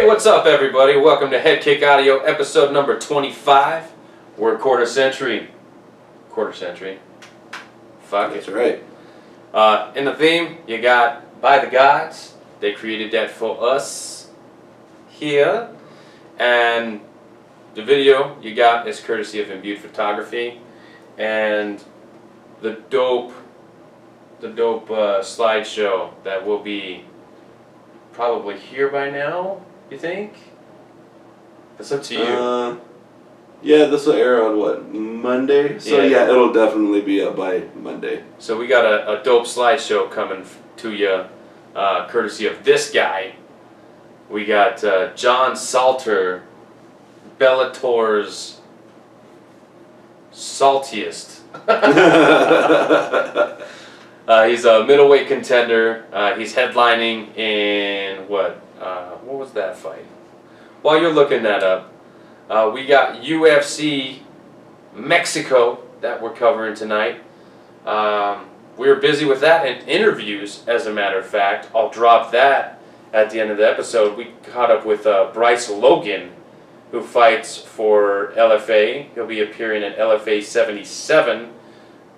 Hey, what's up, everybody? Welcome to HeadKick Audio, episode number 25. We're quarter century. Fuck That's it. right. In the theme, you got By the Gods. They created that for us here. And the video you got is courtesy of Imbued Photography. And the dope slideshow that will be probably here by now, you think? That's up to you. Yeah, this will air on what, Monday? So yeah, it'll definitely be up by Monday. So we got a dope slideshow coming to you, courtesy of this guy. We got John Salter, Bellator's saltiest. He's a middleweight contender. He's headlining in what was that fight? While you're looking that up, we got UFC Mexico that we're covering tonight. We were busy with that and interviews, as a matter of fact. I'll drop that at the end of the episode. We caught up with Bryce Logan, who fights for LFA. He'll be appearing at LFA 77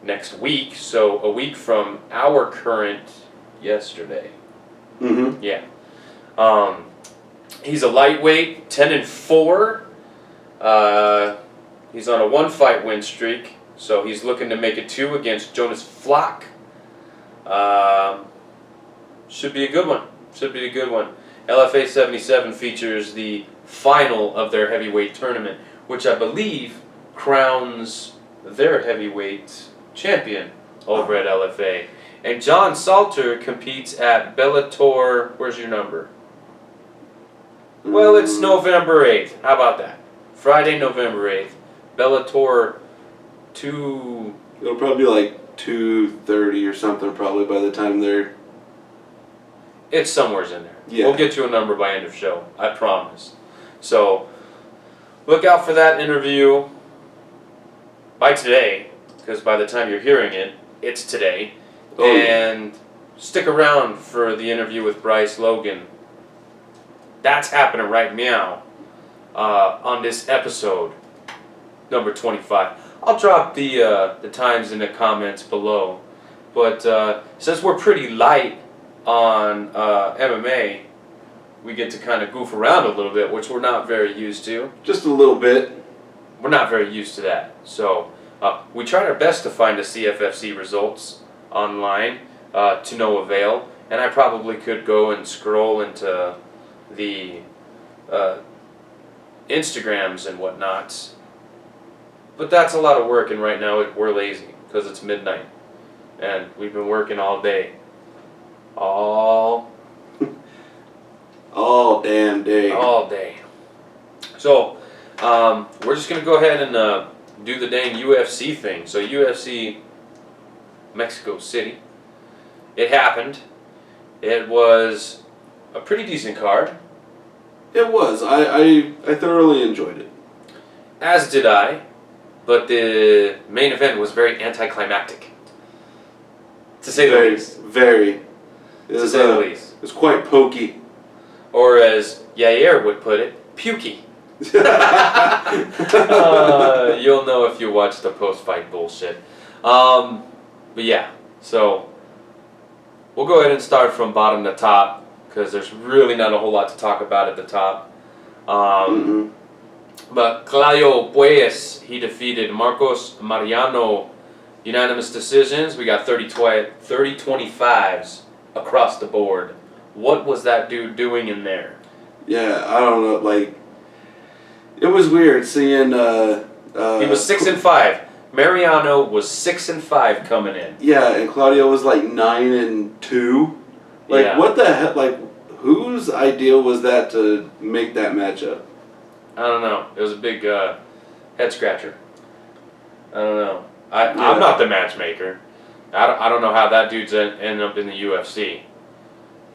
next week, so a week from our current yesterday. Mm-hmm. Yeah. He's a lightweight, 10-4. He's on a 1-fight win streak, so he's looking to make it 2 against Jonas Flock. Should be a good one. LFA 77 features the final of their heavyweight tournament, which I believe crowns their heavyweight champion over at LFA. And John Salter competes at Bellator. Where's your number? Well, it's November 8th. How about that? Friday, November 8th. Bellator 2... It'll probably be like 2:30 or something probably by the time they're... It's somewhere's in there. Yeah. We'll get you a number by end of show. I promise. So, look out for that interview by today, because by the time you're hearing it, it's today. Oh, and stick around for the interview with Bryce Logan. That's happening right now on this episode, number 25. I'll drop the times in the comments below. But since we're pretty light on MMA, we get to kind of goof around a little bit, which we're not very used to. Just a little bit. We're not very used to that. So we tried our best to find the CFFC results online to no avail. And I probably could go and scroll into the Instagrams and whatnot. But that's a lot of work, and right now we're lazy because it's midnight. And we've been working all day. All damn day. All day. So, we're just going to go ahead and do the dang UFC thing. So, UFC Mexico City. It happened. It was a pretty decent card. It was. I thoroughly enjoyed it. As did I. But the main event was very anticlimactic. To say the least. Very. To say the least. It was quite pokey. Or as Yair would put it, pukey. You'll know if you watch the post-fight bullshit. But yeah, so we'll go ahead and start from bottom to top, because there's really not a whole lot to talk about at the top. But Claudio Puelles, he defeated Marcos Mariano, unanimous decisions. We got 30-25s across the board. What was that dude doing in there? Yeah, I don't know. Like, it was weird seeing. He was 6-5. Mariano was 6-5 coming in. Yeah, and Claudio was like 9-2. Like, yeah. What the heck? Like, whose idea was that to make that matchup? I don't know. It was a big head scratcher. I don't know. I'm not the matchmaker. I don't know how that dude's ended up in the UFC.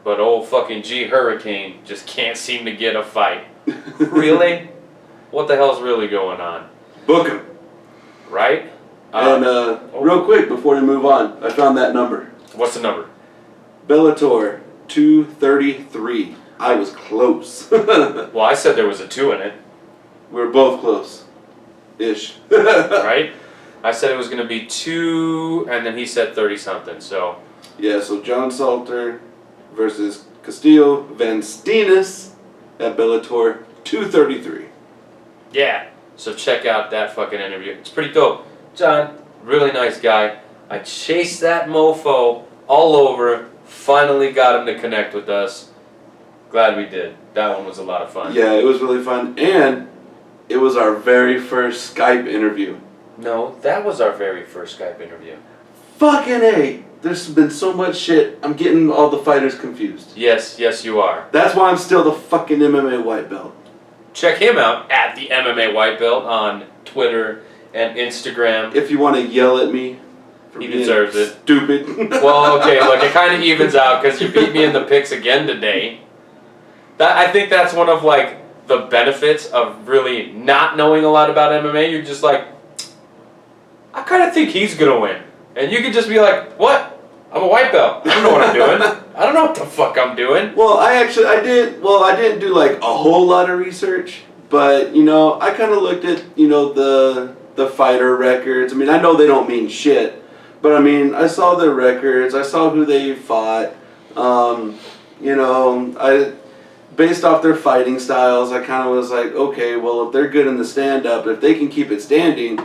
But old fucking G Hurricane just can't seem to get a fight. Really? What the hell's really going on? Book him. Right? And real quick before we move on, I found that number. What's the number? Bellator 233. I was close. Well, I said there was a 2 in it. We were both close. Ish. Right? I said it was going to be 2, and then he said 30-something, so... Yeah, so John Salter versus Castillo Van Steenis at Bellator 233. Yeah, so check out that fucking interview. It's pretty dope. John, really nice guy. I chased that mofo all over, finally got him to connect with us. Glad we did. That one was a lot of fun. Yeah, it was really fun, and it was our very first Skype interview. No, that was our very first Skype interview. Fucking A! There's been so much shit, I'm getting all the fighters confused. Yes, you are. That's why I'm still the fucking MMA white belt. Check him out at the MMA White Belt on Twitter and Instagram. If you want to yell at me for He being deserves it. stupid. Well, okay, look, it kind of evens out because you beat me in the picks again today. I think that's one of, like, the benefits of really not knowing a lot about MMA. You're just like, I kind of think he's going to win. And you could just be like, what? I'm a white belt. I don't know what I'm doing. I don't know what the fuck I'm doing. Well, I didn't do like a whole lot of research, but, you know, I kind of looked at, you know, the fighter records. I mean, I know they don't mean shit, but I mean, I saw their records. I saw who they fought. You know, based off their fighting styles, I kind of was like, okay, well, if they're good in the stand-up, if they can keep it standing,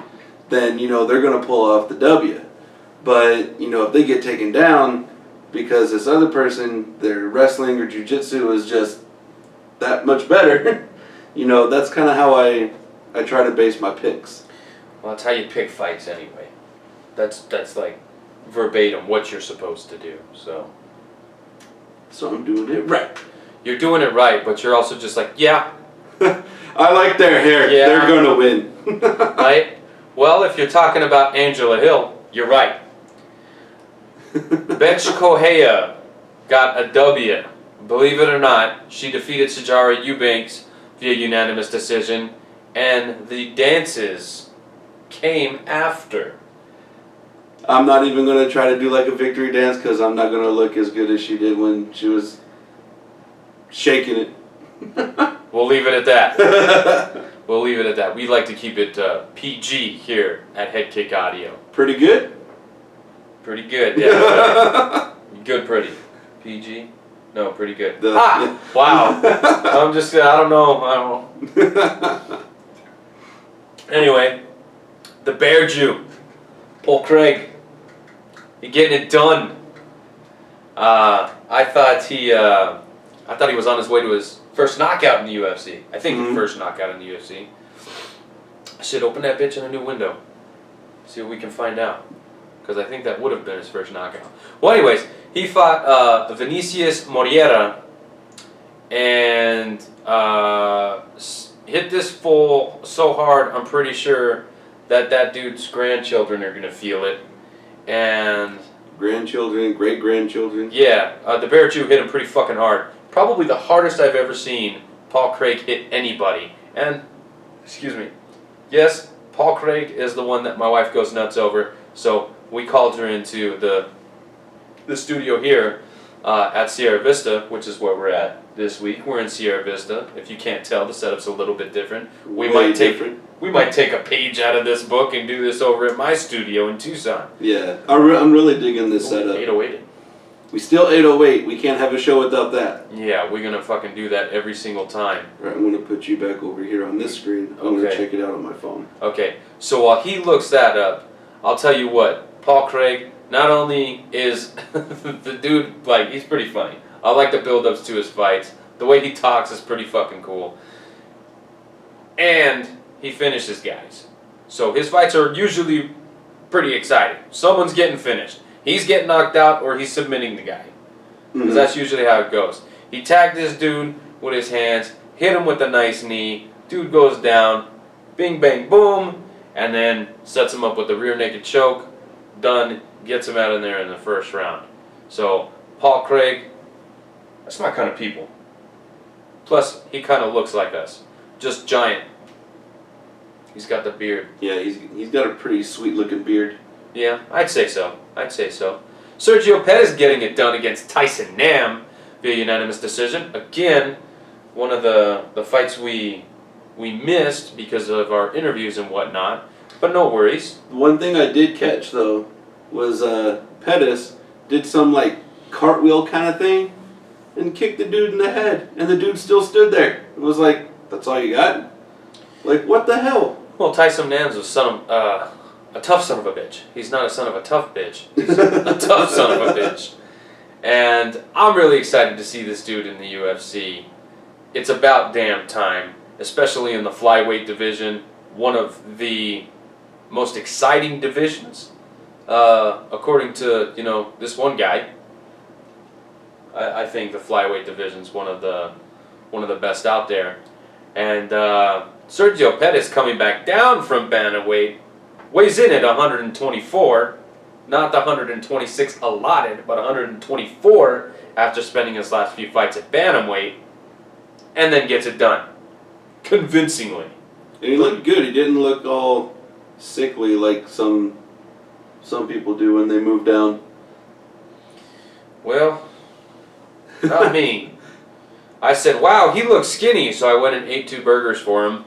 then, you know, they're going to pull off the W. But, you know, if they get taken down because this other person, their wrestling or jiu-jitsu is just that much better, you know, that's kind of how I try to base my picks. Well, that's how you pick fights anyway. That's like verbatim what you're supposed to do, so. So I'm doing it right. You're doing it right, but you're also just like, yeah. I like their hair. Yeah. They're going to win. Right? Well, if you're talking about Angela Hill, you're right. Ben Correia got a W. Believe it or not, she defeated Sajara Eubanks via unanimous decision, and the dances came after. I'm not even going to try to do like a victory dance because I'm not going to look as good as she did when she was shaking it. We'll leave it at that. We'll leave it at that. We like to keep it PG here at HeadKick Audio. Pretty good? Pretty good, yeah. Good, pretty. PG? No, pretty good. Yeah. Wow. I don't know. Anyway, the Bear Jew, Paul Craig, he getting it done. I thought he was on his way to his first knockout in the UFC. I think the first knockout in the UFC. I should open that bitch in a new window. See what we can find out. Because I think that would have been his first knockout. Well, anyways, he fought Vinicius Moreira and hit this fool so hard, I'm pretty sure that dude's grandchildren are going to feel it. And grandchildren, great-grandchildren. Yeah, the Bear Jew hit him pretty fucking hard. Probably the hardest I've ever seen Paul Craig hit anybody. And, excuse me, yes, Paul Craig is the one that my wife goes nuts over. So we called her into the studio here at Sierra Vista, which is where we're at this week. We're in Sierra Vista. If you can't tell, the setup's a little bit different. We might take a page out of this book and do this over at my studio in Tucson. Yeah, I'm really digging this setup. 808. We still 808. We can't have a show without that. Yeah, we're gonna fucking do that every single time. All right, I'm gonna put you back over here on this screen. I'm gonna check it out on my phone. Okay, so while he looks that up, I'll tell you what, Paul Craig not only is the dude, like, he's pretty funny. I like the build-ups to his fights. The way he talks is pretty fucking cool. And he finishes guys. So his fights are usually pretty exciting. Someone's getting finished. He's getting knocked out or he's submitting the guy. Because that's usually how it goes. He tagged this dude with his hands, hit him with a nice knee, dude goes down, bing bang boom, and then sets him up with the rear naked choke, done, gets him out of there in the first round. So, Paul Craig, that's my kind of people. Plus, he kind of looks like us. Just giant. He's got the beard. Yeah, he's got a pretty sweet looking beard. Yeah, I'd say so. Sergio Pettis getting it done against Tyson Nam. via unanimous decision. Again, one of the fights we missed because of our interviews and whatnot, but no worries. One thing I did catch though was Pettis did some like cartwheel kind of thing and kicked the dude in the head, and the dude still stood there. It was like, that's all you got? Like, what the hell? Well, Tyson Nans was a tough son of a bitch. He's not a son of a tough bitch. He's a tough son of a bitch. And I'm really excited to see this dude in the UFC. It's about damn time, especially in the flyweight division, one of the most exciting divisions, according to this one guy. I think the flyweight division's one of the best out there, and Sergio Pettis coming back down from bantamweight, weighs in at 124, not the 126 allotted, but 124 after spending his last few fights at bantamweight, and then gets it done convincingly. And he looked good. He didn't look all sickly like some people do when they move down. Well, not me. I said, wow, he looks skinny, so I went and ate 2 burgers for him.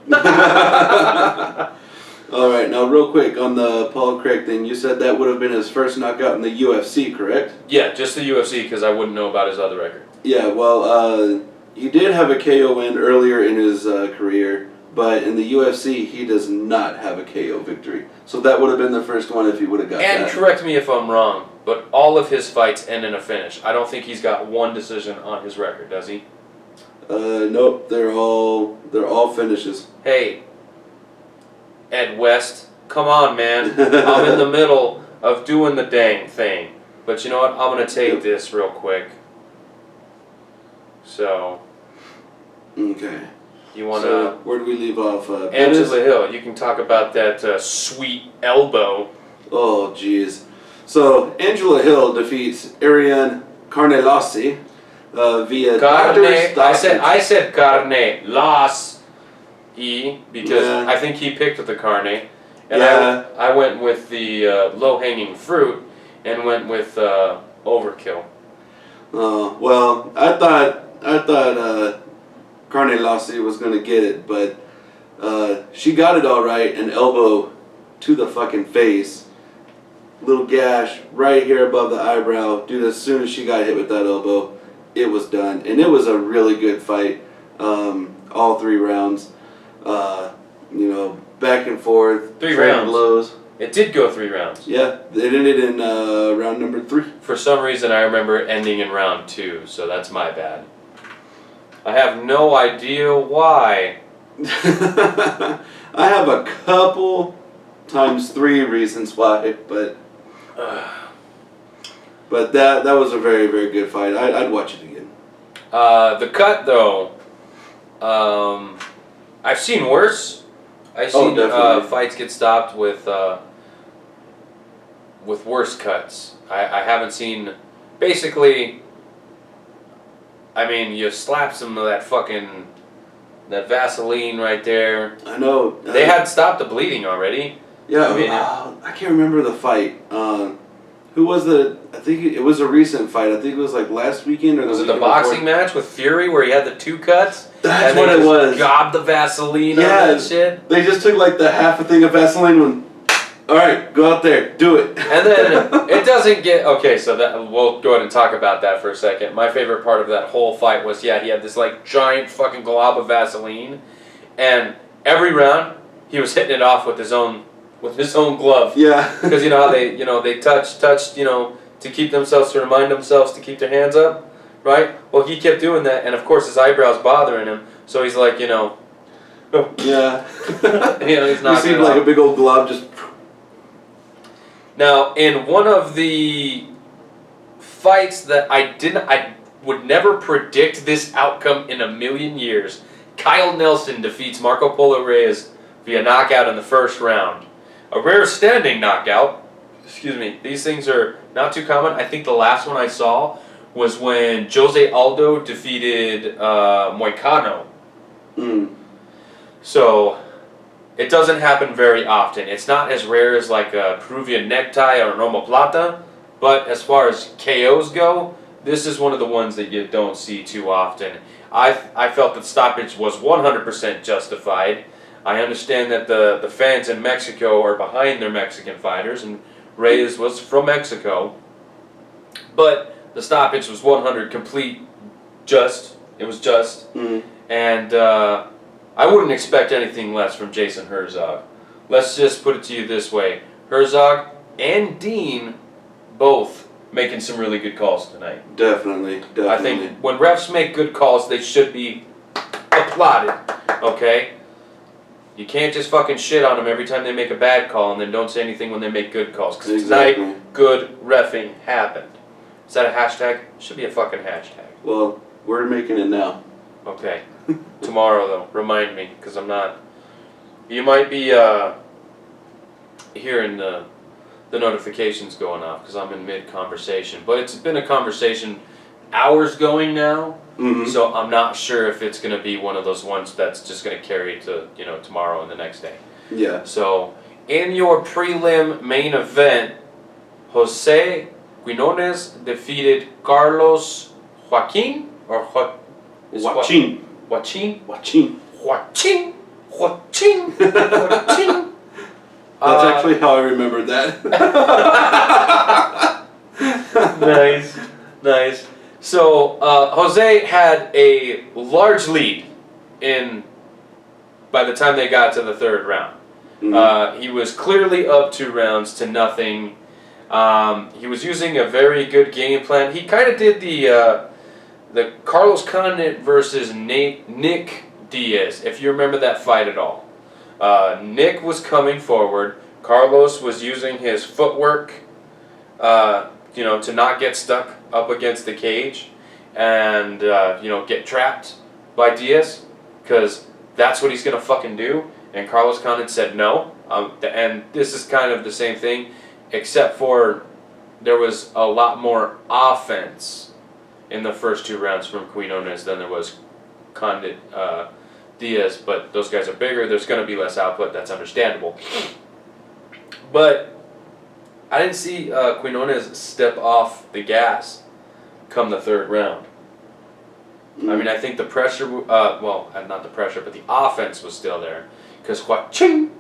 All right, now real quick on the Paul Craig thing, you said that would have been his first knockout in the UFC, correct? Yeah, just the UFC because I wouldn't know about his other record. Yeah, well, he did have a KO win earlier in his career, but in the UFC, he does not have a KO victory. So that would have been the first one if he would have got that. And correct me if I'm wrong, but all of his fights end in a finish. I don't think he's got one decision on his record, does he? Nope, they're all finishes. Hey, Ed West, come on, man. I'm in the middle of doing the dang thing. But you know what? I'm going to take this real quick. So, Okay. you want So, to... where do we leave off? Angela Hill, you can talk about that sweet elbow. Oh, jeez. So, Angela Hill defeats Ariane Carnelossi via doctor's stoppage. I said carne las because Yeah. I think he picked with the carne, and Yeah. I went with the low-hanging fruit and went with overkill. Well, I thought Carnelossi was gonna get it, but she got it all right. An elbow to the fucking face, little gash right here above the eyebrow. Dude, as soon as she got hit with that elbow, it was done, and it was a really good fight. All 3 rounds, back and forth. 3 trading rounds. blows. It did go 3 rounds. Yeah, it ended in round number 3. For some reason, I remember it ending in round 2, so that's my bad. I have no idea why. I have a couple times 3 reasons why, but that was a very, very good fight. I'd watch it again. The cut, though, I've seen worse. I've seen definitely. fights get stopped with worse cuts. I haven't seen, basically, I mean, you slap some of that Vaseline right there. I know. They had stopped the bleeding already. Yeah, I mean, I can't remember the fight. Who was the? I think it was a recent fight. I think it was like last weekend or Was it weekend the boxing before. match with Fury where he had the 2 cuts? That's and what they it just was. Gobbed the Vaseline on that shit. They just took like the half a thing of Vaseline and all right, go out there, do it. And then it doesn't get okay. So that we'll go ahead and talk about that for a second. My favorite part of that whole fight was he had this like giant fucking glob of Vaseline, and every round he was hitting it off with his own glove. Yeah. Because how they they touched to keep themselves, to remind themselves to keep their hands up, right? Well, he kept doing that, and of course his eyebrows bothering him, so he's like Yeah. he's You not. seemed like a big old glob just. Now, in one of the fights that I would never predict this outcome in a million years, Kyle Nelson defeats Marco Polo Reyes via knockout in the first round. A rare standing knockout. Excuse me. These things are not too common. I think the last one I saw was when Jose Aldo defeated Moicano. So it doesn't happen very often. It's not as rare as like a Peruvian necktie or an omoplata, but as far as KOs go, this is one of the ones that you don't see too often. I felt that stoppage was 100% justified. I understand that the fans in Mexico are behind their Mexican fighters, and Reyes was from Mexico. But the stoppage was 100 complete just. It was just. Mm-hmm. And I wouldn't expect anything less from Jason Herzog. Let's just put it to you this way. Herzog and Dean both making some really good calls tonight. Definitely. I think when refs make good calls, they should be applauded, okay? You can't just fucking shit on them every time they make a bad call and then don't say anything when they make good calls. Because tonight, good reffing happened. Is that a hashtag? Should be a fucking hashtag. Well, we're making it now. Okay. Tomorrow, though, remind me, because I'm not... You might be hearing the notifications going off, because I'm in mid-conversation. But it's been a conversation hours going now, so I'm not sure if it's going to be one of those ones that's just going to carry to, tomorrow and the next day. Yeah. So, in your prelim main event, Jose Quinones defeated Carlos Joaquin, or Joaquin. Joaquin? Joaquin. Joaquin? Joaquin? Joaquin? That's actually how I remembered that. Nice, nice. So Jose had a large lead by the time they got to the third round. He was clearly up 2 rounds to nothing. He was using a very good game plan. He kind of did the Carlos Condit versus Nick Diaz, if you remember that fight at all. Nick was coming forward. Carlos was using his footwork, to not get stuck up against the cage and, get trapped by Diaz, because that's what he's going to fucking do. And Carlos Condit said no. And this is kind of the same thing, except for there was a lot more offense in the first 2 rounds from Quinones than there was Condit Diaz, but those guys are bigger. There's going to be less output. That's understandable. But I didn't see Quinones step off the gas come the 3rd round. I mean, I think the pressure, not the pressure, but the offense was still there, because Joaquin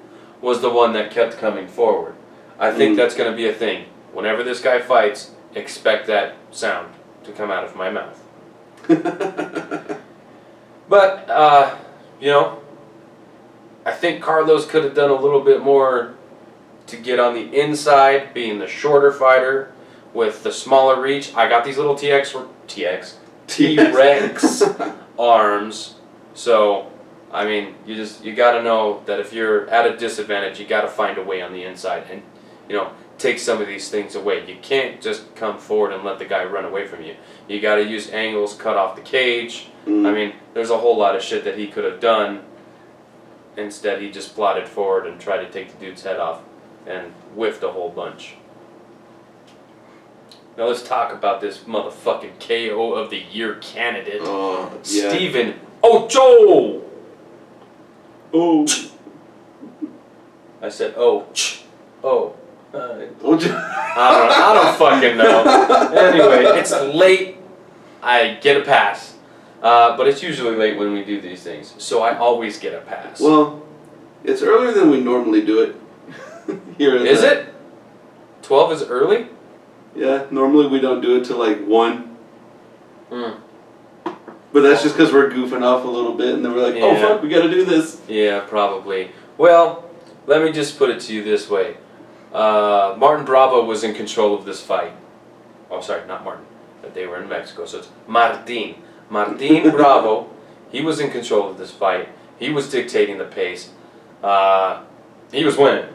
was the one that kept coming forward. I think that's going to be a thing. Whenever this guy fights, expect that sound to come out of my mouth. But, I think Carlos could have done a little bit more to get on the inside, being the shorter fighter with the smaller reach. I got these little T-Rex arms, so, I mean, you got to know that if you're at a disadvantage, you got to find a way on the inside and, take some of these things away. You can't just come forward and let the guy run away from you. You got to use angles, cut off the cage. I mean, there's a whole lot of shit that he could have done. Instead, he just plodded forward and tried to take the dude's head off and whiffed a whole bunch. Now let's talk about this motherfucking KO of the Year candidate, Stephen Ocho. Oh. I said I don't fucking know. Anyway, it's late. I get a pass. But it's usually late when we do these things, so I always get a pass. Well, it's earlier than we normally do it. Is it? 12 is early? Yeah, normally we don't do it till like 1. But that's just because we're goofing off a little bit, and then we're like, oh fuck, we gotta do this. Yeah, probably. Well, let me just put it to you this way. Martin Bravo was in control of this fight. Oh, sorry, not Martin. But they were in Mexico, so it's Martin. Martin Bravo, he was in control of this fight. He was dictating the pace. He was winning.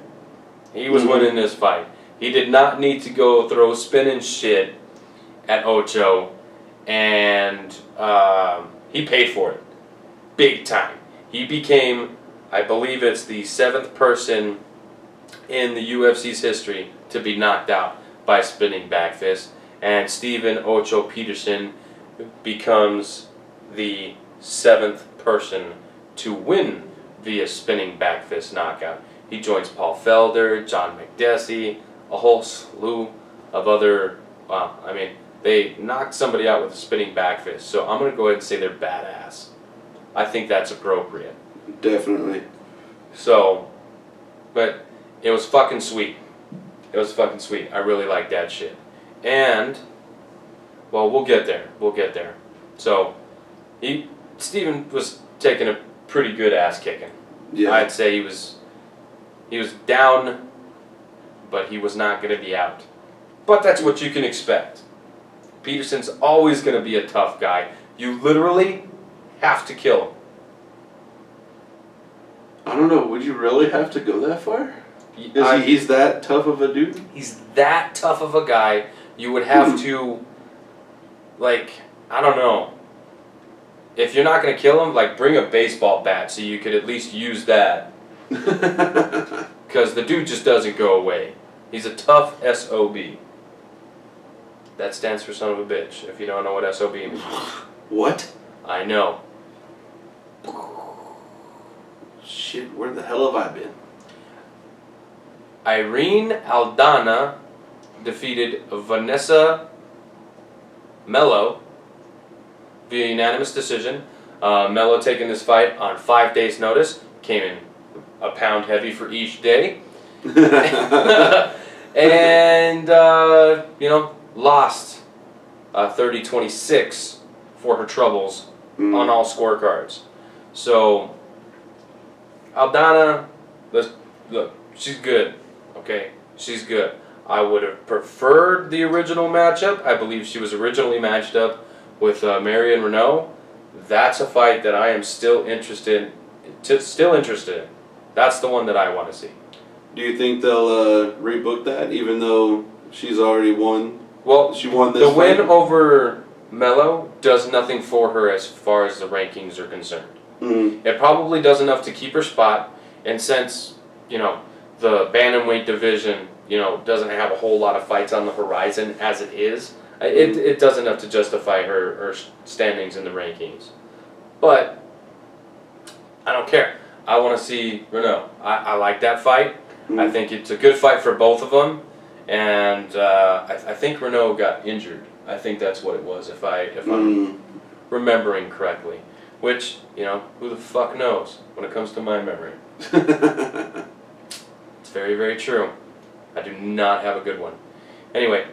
He was winning this fight. He did not need to go throw spinning shit at Ocho, and he paid for it. Big time. He became, I believe it's the 7th person in the UFC's history to be knocked out by spinning back fist, and Stephen Ocho Peterson becomes the 7th person to win via spinning back fist knockout. He joins Paul Felder, John McDessie, a whole slew of other, They knocked somebody out with a spinning back fist. So I'm going to go ahead and say they're badass. I think that's appropriate. Definitely. So, but it was fucking sweet. It was fucking sweet. I really like that shit. And, well, we'll get there. We'll get there. So, Steven was taking a pretty good ass kicking. Yeah. I'd say he was down, but he was not going to be out. But that's what you can expect. Peterson's always going to be a tough guy. You literally have to kill him. I don't know. Would you really have to go that far? He's that tough of a dude? He's that tough of a guy. You would have to, like, I don't know. If you're not going to kill him, like, bring a baseball bat so you could at least use that. Because the dude just doesn't go away. He's a tough SOB. That stands for son of a bitch, if you don't know what SOB means. What? I know. Shit, where the hell have I been? Irene Aldana defeated Vanessa Mello via unanimous decision. Mello taking this fight on 5 days' notice. Came in a pound heavy for each day. And, lost 30-26 for her troubles on all scorecards. So, Aldana, look, she's good, okay? She's good. I would have preferred the original matchup. I believe she was originally matched up with Marion Renault. That's a fight that I am still interested in. That's the one that I want to see. Do you think they'll rebook that, even though she's already won? Well, she won this the win fight? over Mello does nothing for her as far as the rankings are concerned. Mm-hmm. It probably does enough to keep her spot, and since, the bantamweight division, doesn't have a whole lot of fights on the horizon as it is, it does enough to justify her standings in the rankings. But I don't care. I want to see Renault. I like that fight. Mm-hmm. I think it's a good fight for both of them, and I think Renault got injured. I think that's what it was, if I'm remembering correctly. Which, who the fuck knows when it comes to my memory. It's very, very true. I do not have a good one. Anyway,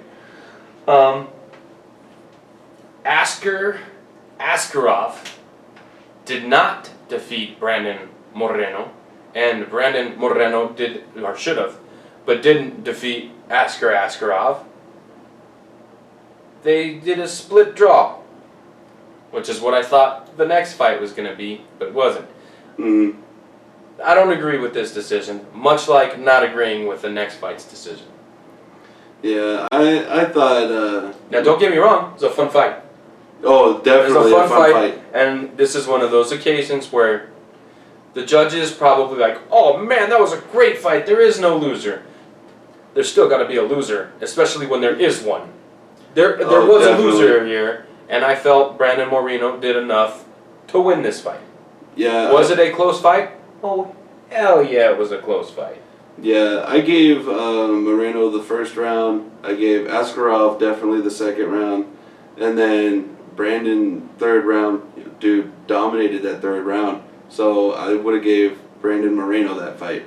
Askarov did not defeat Brandon Moreno, and Brandon Moreno should have, but didn't defeat Askarov. They did a split draw, which is what I thought the next fight was going to be, but it wasn't. Mm. I don't agree with this decision, much like not agreeing with the next fight's decision. Yeah, I thought... Now, don't get me wrong, it was a fun fight. Oh, definitely a fun fight. And this is one of those occasions where the judges probably like, oh man, that was a great fight, there is no loser. There's still got to be a loser, especially when there is one. There was definitely a loser here, and I felt Brandon Moreno did enough to win this fight. Yeah. Was it a close fight? Oh, hell yeah, it was a close fight. Yeah, I gave Moreno the first round. I gave Askarov definitely the second round. And then Brandon, third round, dude, dominated that third round. So I would have gave Brandon Moreno that fight.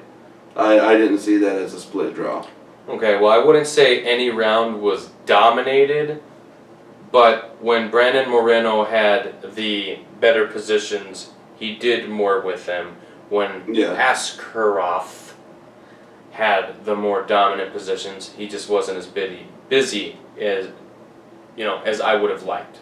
I didn't see that as a split draw. Okay, well, I wouldn't say any round was dominated, but when Brandon Moreno had the better positions, he did more with them. When Askarov had the more dominant positions, he just wasn't as busy as as I would have liked.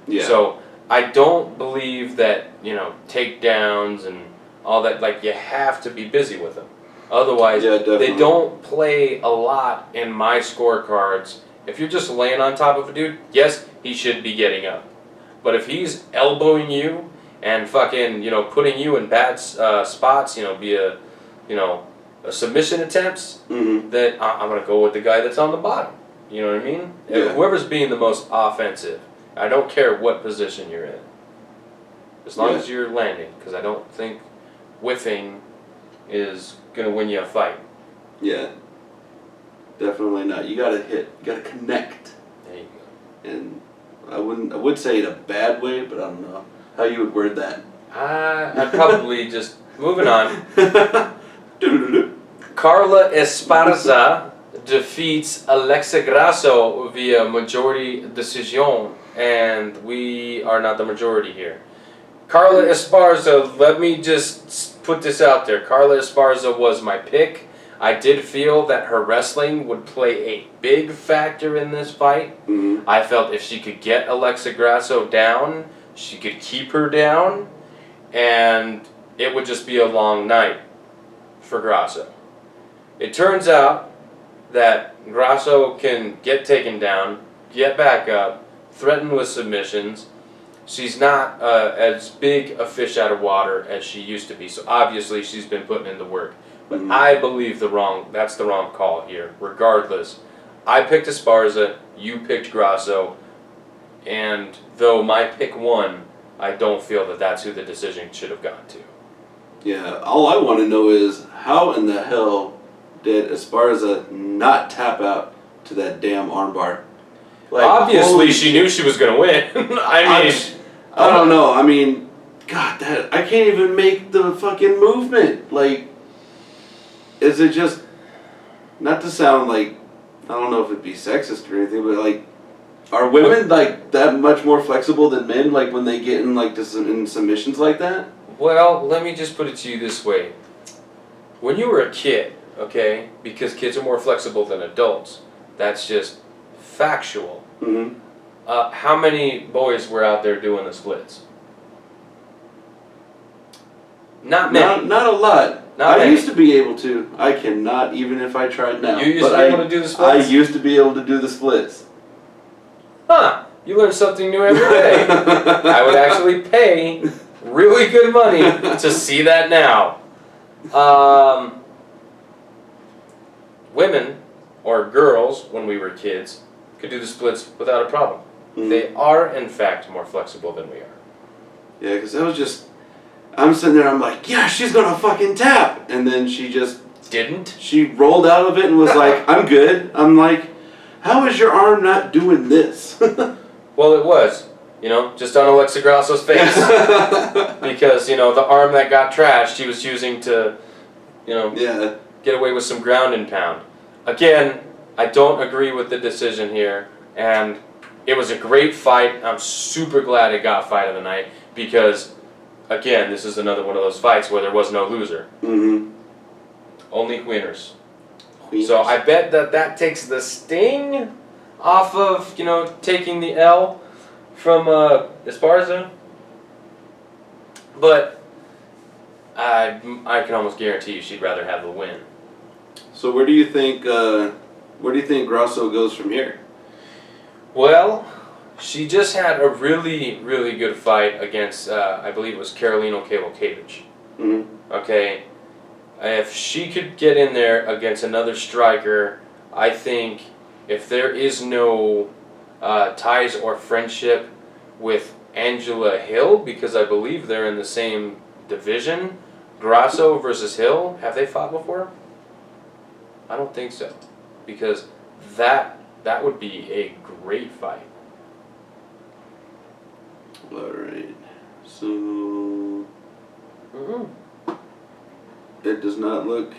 Yeah. So I don't believe that takedowns and all that. Like, you have to be busy with them. Otherwise, they don't play a lot in my scorecards. If you're just laying on top of a dude, yes, he should be getting up. But if he's elbowing you and fucking, putting you in bad spots, via, submission attempts, then I'm going to go with the guy that's on the bottom. You know what I mean? Yeah. Whoever's being the most offensive. I don't care what position you're in. As long as you're landing, because I don't think whiffing is going to win you a fight. Yeah. Definitely not. You got to hit. You got to connect. There you And I would say in a bad way, but I don't know how you would word that. I'd probably just moving on. Carla Esparza defeats Alexa Grasso via majority decision, and we are not the majority here. Carla Esparza, let me just put this out there. Carla Esparza was my pick. I did feel that her wrestling would play a big factor in this fight. Mm-hmm. I felt if she could get Alexa Grasso down, she could keep her down, and it would just be a long night for Grasso. It turns out that Grasso can get taken down, get back up, threaten with submissions. She's not as big a fish out of water as she used to be, so obviously she's been putting in the work. But I believe that's the wrong call here. Regardless, I picked Esparza, you picked Grasso, and though my pick won, I don't feel that that's who the decision should have gone to. Yeah, all I want to know is how in the hell did Esparza not tap out to that damn armbar? Like, obviously, she knew she was going to win. I don't know. I mean, God, I can't even make the fucking movement. Like, is it just, not to sound like, I don't know if it'd be sexist or anything, but like, are women like that much more flexible than men? Like when they get in like in submissions like that? Well, let me just put it to you this way. When you were a kid, okay, because kids are more flexible than adults, that's just factual. Mm-hmm. How many boys were out there doing the splits? Not many. Not a lot. Not I many. used to be able to. I cannot, even if I tried now. You used to be able to do the splits? I used to be able to do the splits. Huh. You learn something new every day. I would actually pay really good money to see that now. Women, or girls, when we were kids, could do the splits without a problem. Mm. They are, in fact, more flexible than we are. Yeah, because that was just... I'm sitting there, I'm like, yeah, she's gonna fucking tap! And then she just... Didn't? She rolled out of it and was like, I'm good. I'm like, how is your arm not doing this? Well, it was. You know, just on Alexa Grasso's face. Because, you know, the arm that got trashed, she was using to, you know, yeah. get away with some ground and pound. Again, I don't agree with the decision here, and it was a great fight. I'm super glad it got fight of the night because, again, this is another one of those fights where there was no loser. Mm-hmm. Only winners. So I bet that takes the sting off of, you know, taking the L from Esparza. But I can almost guarantee you she'd rather have the win. So where do you think Grasso goes from here? Well, she just had a really, really good fight against, I believe it was Karolina Kowalkiewicz. Mm-hmm. Okay, if she could get in there against another striker, I think if there is no ties or friendship with Angela Hill, because I believe they're in the same division, Grasso versus Hill, have they fought before? I don't think so, because that would be a great fight. Alright, so Mm-hmm. it does not look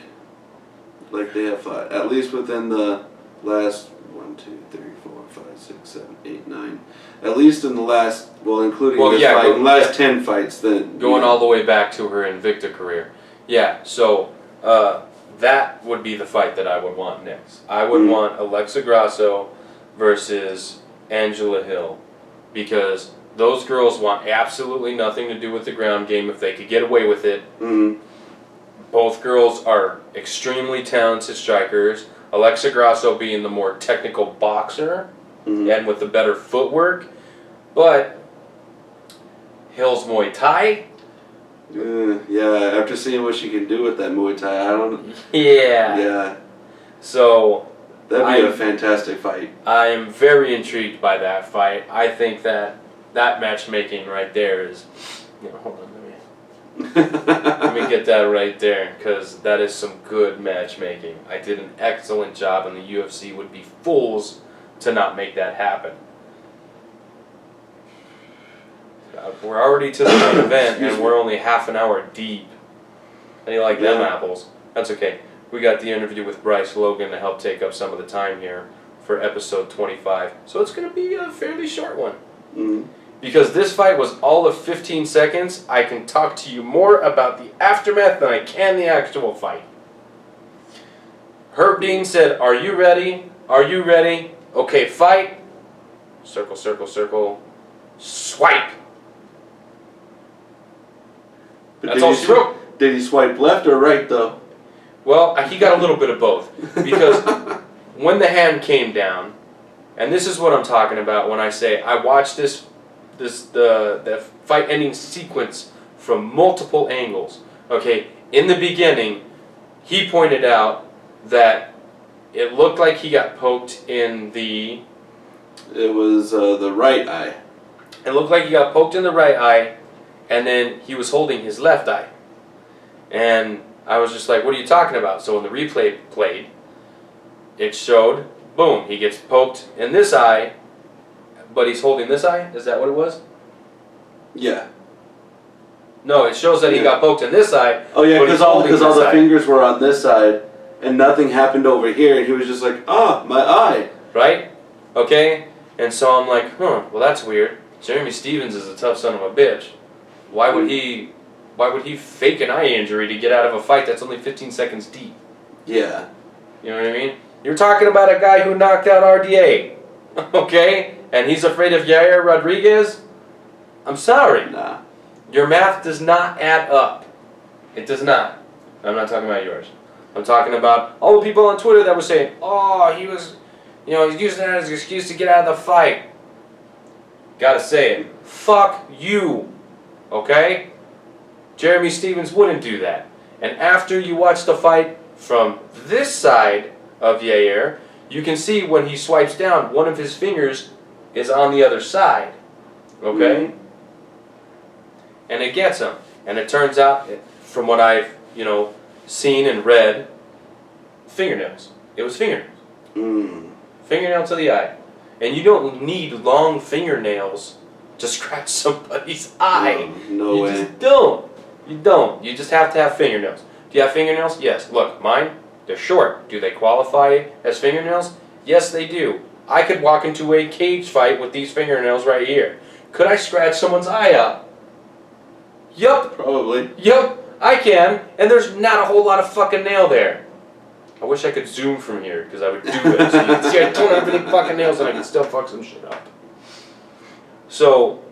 like they have fought, at least within the last 1, 2, 3, 4, 5, 6, 7, 8, 9. At least in the last, well, including this fight, last 10 fights. Then going all the way back to her Invicta career. Yeah, so that would be the fight that I would want next. I would want Alexa Grasso versus Angela Hill, because those girls want absolutely nothing to do with the ground game if they could get away with it. Mm-hmm. Both girls are extremely talented strikers. Alexa Grasso being the more technical boxer and with the better footwork, but Hill's Muay Thai. Yeah, after seeing what she can do with that Muay Thai, I don't. Yeah. Yeah. So that'd be a fantastic fight. I am very intrigued by that fight. I think that matchmaking right there is. You know, hold on, let me get that right there, because that is some good matchmaking. I did an excellent job, and the UFC would be fools to not make that happen. we're already to the main event, and we're only half an hour deep. How do you like them apples? That's okay. We got the interview with Bryce Logan to help take up some of the time here for episode 25. So it's going to be a fairly short one. Mm-hmm. Because this fight was all of 15 seconds, I can talk to you more about the aftermath than I can the actual fight. Herb Dean said, "Are you ready? Are you ready? Okay, fight." Circle, circle, circle. Swipe. That's all she wrote. Did he swipe left or right, though? Well, he got a little bit of both. Because when the hand came down, and this is what I'm talking about when I say I watched the fight ending sequence from multiple angles. Okay, in the beginning, he pointed out that it looked like he got poked in the... It was the right eye. It looked like he got poked in the right eye, and then he was holding his left eye. And I was just like, what are you talking about? So when the replay played, it showed, boom, he gets poked in this eye, but he's holding this eye? Is that what it was? Yeah. No, it shows that he got poked in this eye. Oh yeah, because all the fingers were on this side, and nothing happened over here, and he was just like, ah, my eye. Right? Okay? And so I'm like, well that's weird. Jeremy Stevens is a tough son of a bitch. Why would he fake an eye injury to get out of a fight that's only 15 seconds deep? Yeah. You know what I mean? You're talking about a guy who knocked out RDA. Okay? And he's afraid of Yair Rodriguez? I'm sorry. Nah. Your math does not add up. It does not. I'm not talking about yours. I'm talking about all the people on Twitter that were saying, oh, he was, he's using that as an excuse to get out of the fight. Gotta say it. Fuck you. Okay? Jeremy Stevens wouldn't do that. And after you watch the fight from this side of Yair, you can see when he swipes down, one of his fingers is on the other side. Okay? Mm-hmm. And it gets him. And it turns out, from what I've, seen and read, fingernails. It was fingernails. Fingernail to the eye. And you don't need long fingernails to scratch somebody's eye. No way. You just don't. You don't. You just have to have fingernails. Do you have fingernails? Yes. Look, mine, they're short. Do they qualify as fingernails? Yes, they do. I could walk into a cage fight with these fingernails right here. Could I scratch someone's eye out? Yup. Probably. Yup, I can. And there's not a whole lot of fucking nail there. I wish I could zoom from here, because I would do it. So you can see I don't have any fucking nails and I can still fuck some shit up. So,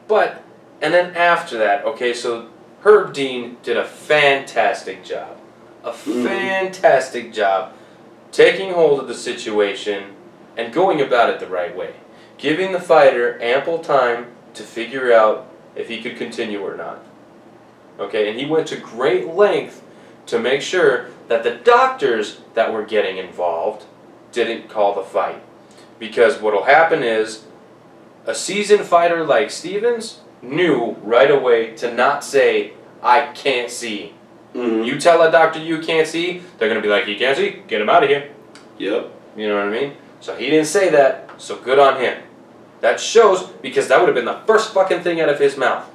and then after that, okay, so Herb Dean did a fantastic job. A fantastic job taking hold of the situation and going about it the right way. Giving the fighter ample time to figure out if he could continue or not. Okay, and he went to great length to make sure that the doctors that were getting involved didn't call the fight. Because what will happen is, a seasoned fighter like Stevens knew right away to not say, I can't see. You tell a doctor you can't see, they're going to be like, you can't see? Get him out of here. Yep. You know what I mean? So he didn't say that, so good on him. That shows, because that would have been the first fucking thing out of his mouth.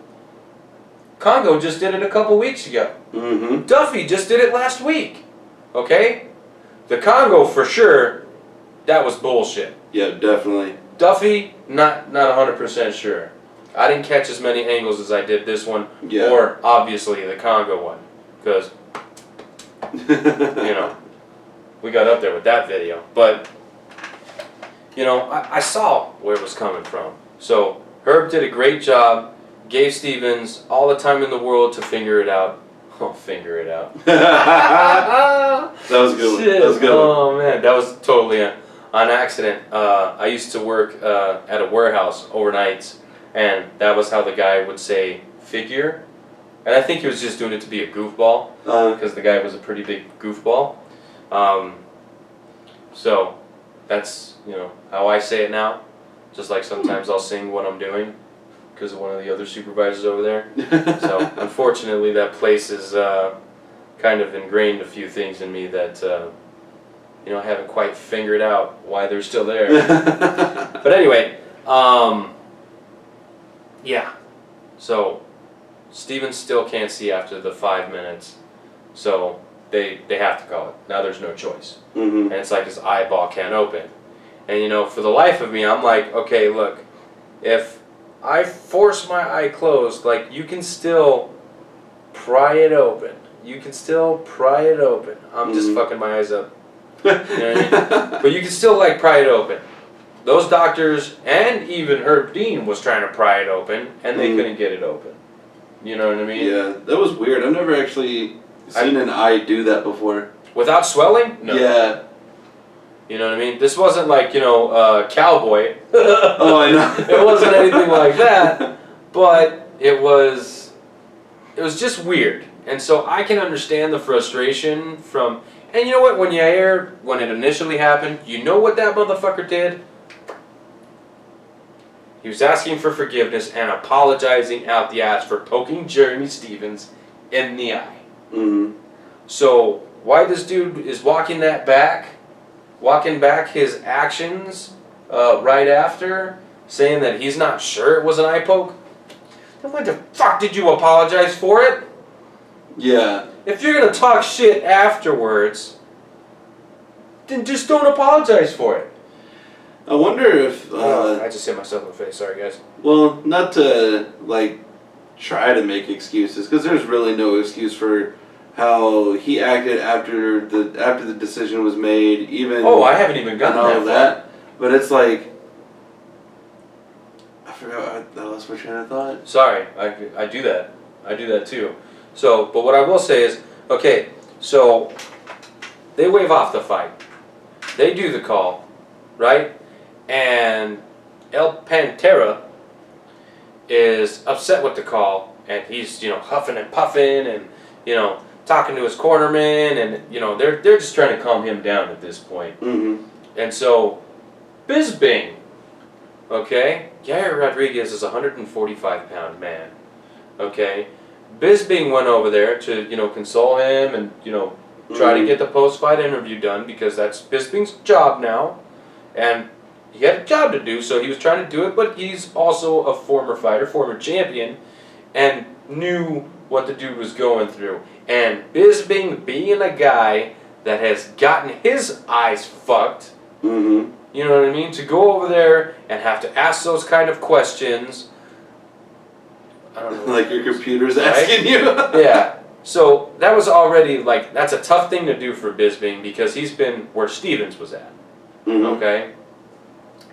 Congo just did it a couple weeks ago. Duffy just did it last week. Okay? The Congo, for sure, that was bullshit. Yeah, definitely. Duffy, not 100% sure. I didn't catch as many angles as I did this one, or obviously the Congo one, because, we got up there with that video. But, I saw where it was coming from. So, Herb did a great job, gave Stevens all the time in the world to figure it out. Oh, figure it out. That was a good one. That was a good one. Oh, man, that was totally on accident. I used to work at a warehouse overnights, and that was how the guy would say figure. And I think he was just doing it to be a goofball, because the guy was a pretty big goofball. So that's, how I say it now. Just like sometimes I'll sing what I'm doing because of one of the other supervisors over there. So unfortunately that place has kind of ingrained a few things in me that I haven't quite figured out why they're still there. But anyway, Yeah. So, Stevens still can't see after the 5 minutes. So, they have to call it. Now there's no choice. Mm-hmm. And it's like his eyeball can't open. And, you know, for the life of me, I'm like, okay, look, if I force my eye closed, like, you can still pry it open. You can still pry it open. I'm just fucking my eyes up. You know what I mean? But you can still, like, pry it open. Those doctors and even Herb Dean was trying to pry it open, and they couldn't get it open. You know what I mean? Yeah, that was weird. I've never actually seen an eye do that before. Without swelling? No. Yeah. You know what I mean? This wasn't like, you know, Cowboy. Oh, I know. It wasn't anything like that, but it was just weird. And so I can understand the frustration from, and you know what, when it initially happened, you know what that motherfucker did? He was asking for forgiveness and apologizing out the ass for poking Jeremy Stevens in the eye. Mm-hmm. So why this dude is walking back his actions right after, saying that he's not sure it was an eye poke, then what the fuck did you apologize for it? Yeah. If you're gonna talk shit afterwards, then just don't apologize for it. I wonder if... I just hit myself in the face, sorry guys. Well, not to, like, try to make excuses, because there's really no excuse for how he acted after the decision was made, even... Oh, I haven't even gotten all that of that. But it's like... I forgot, I lost my train of thought. Sorry, I do that. I do that too. So, but what I will say is, okay, so they wave off the fight. They do the call, right? And El Pantera is upset with the call, and he's, you know, huffing and puffing and, you know, talking to his cornerman, and, you know, they're just trying to calm him down at this point. Mm-hmm. And so, Bisping, okay, Yair Rodriguez is a 145-pound man, okay? Bisping went over there to, you know, console him and, you know, try to get the post-fight interview done, because that's Bisping's job now, and he had a job to do, so he was trying to do it, but he's also a former fighter, former champion, and knew what the dude was going through. And Bisping, being a guy that has gotten his eyes fucked, Mm-hmm. you know what I mean, to go over there and have to ask those kind of questions, I don't know. Like your computer's Right? asking you? Yeah. So that was already, like, that's a tough thing to do for Bisping, because he's been where Stevens was at. Mm-hmm. Okay?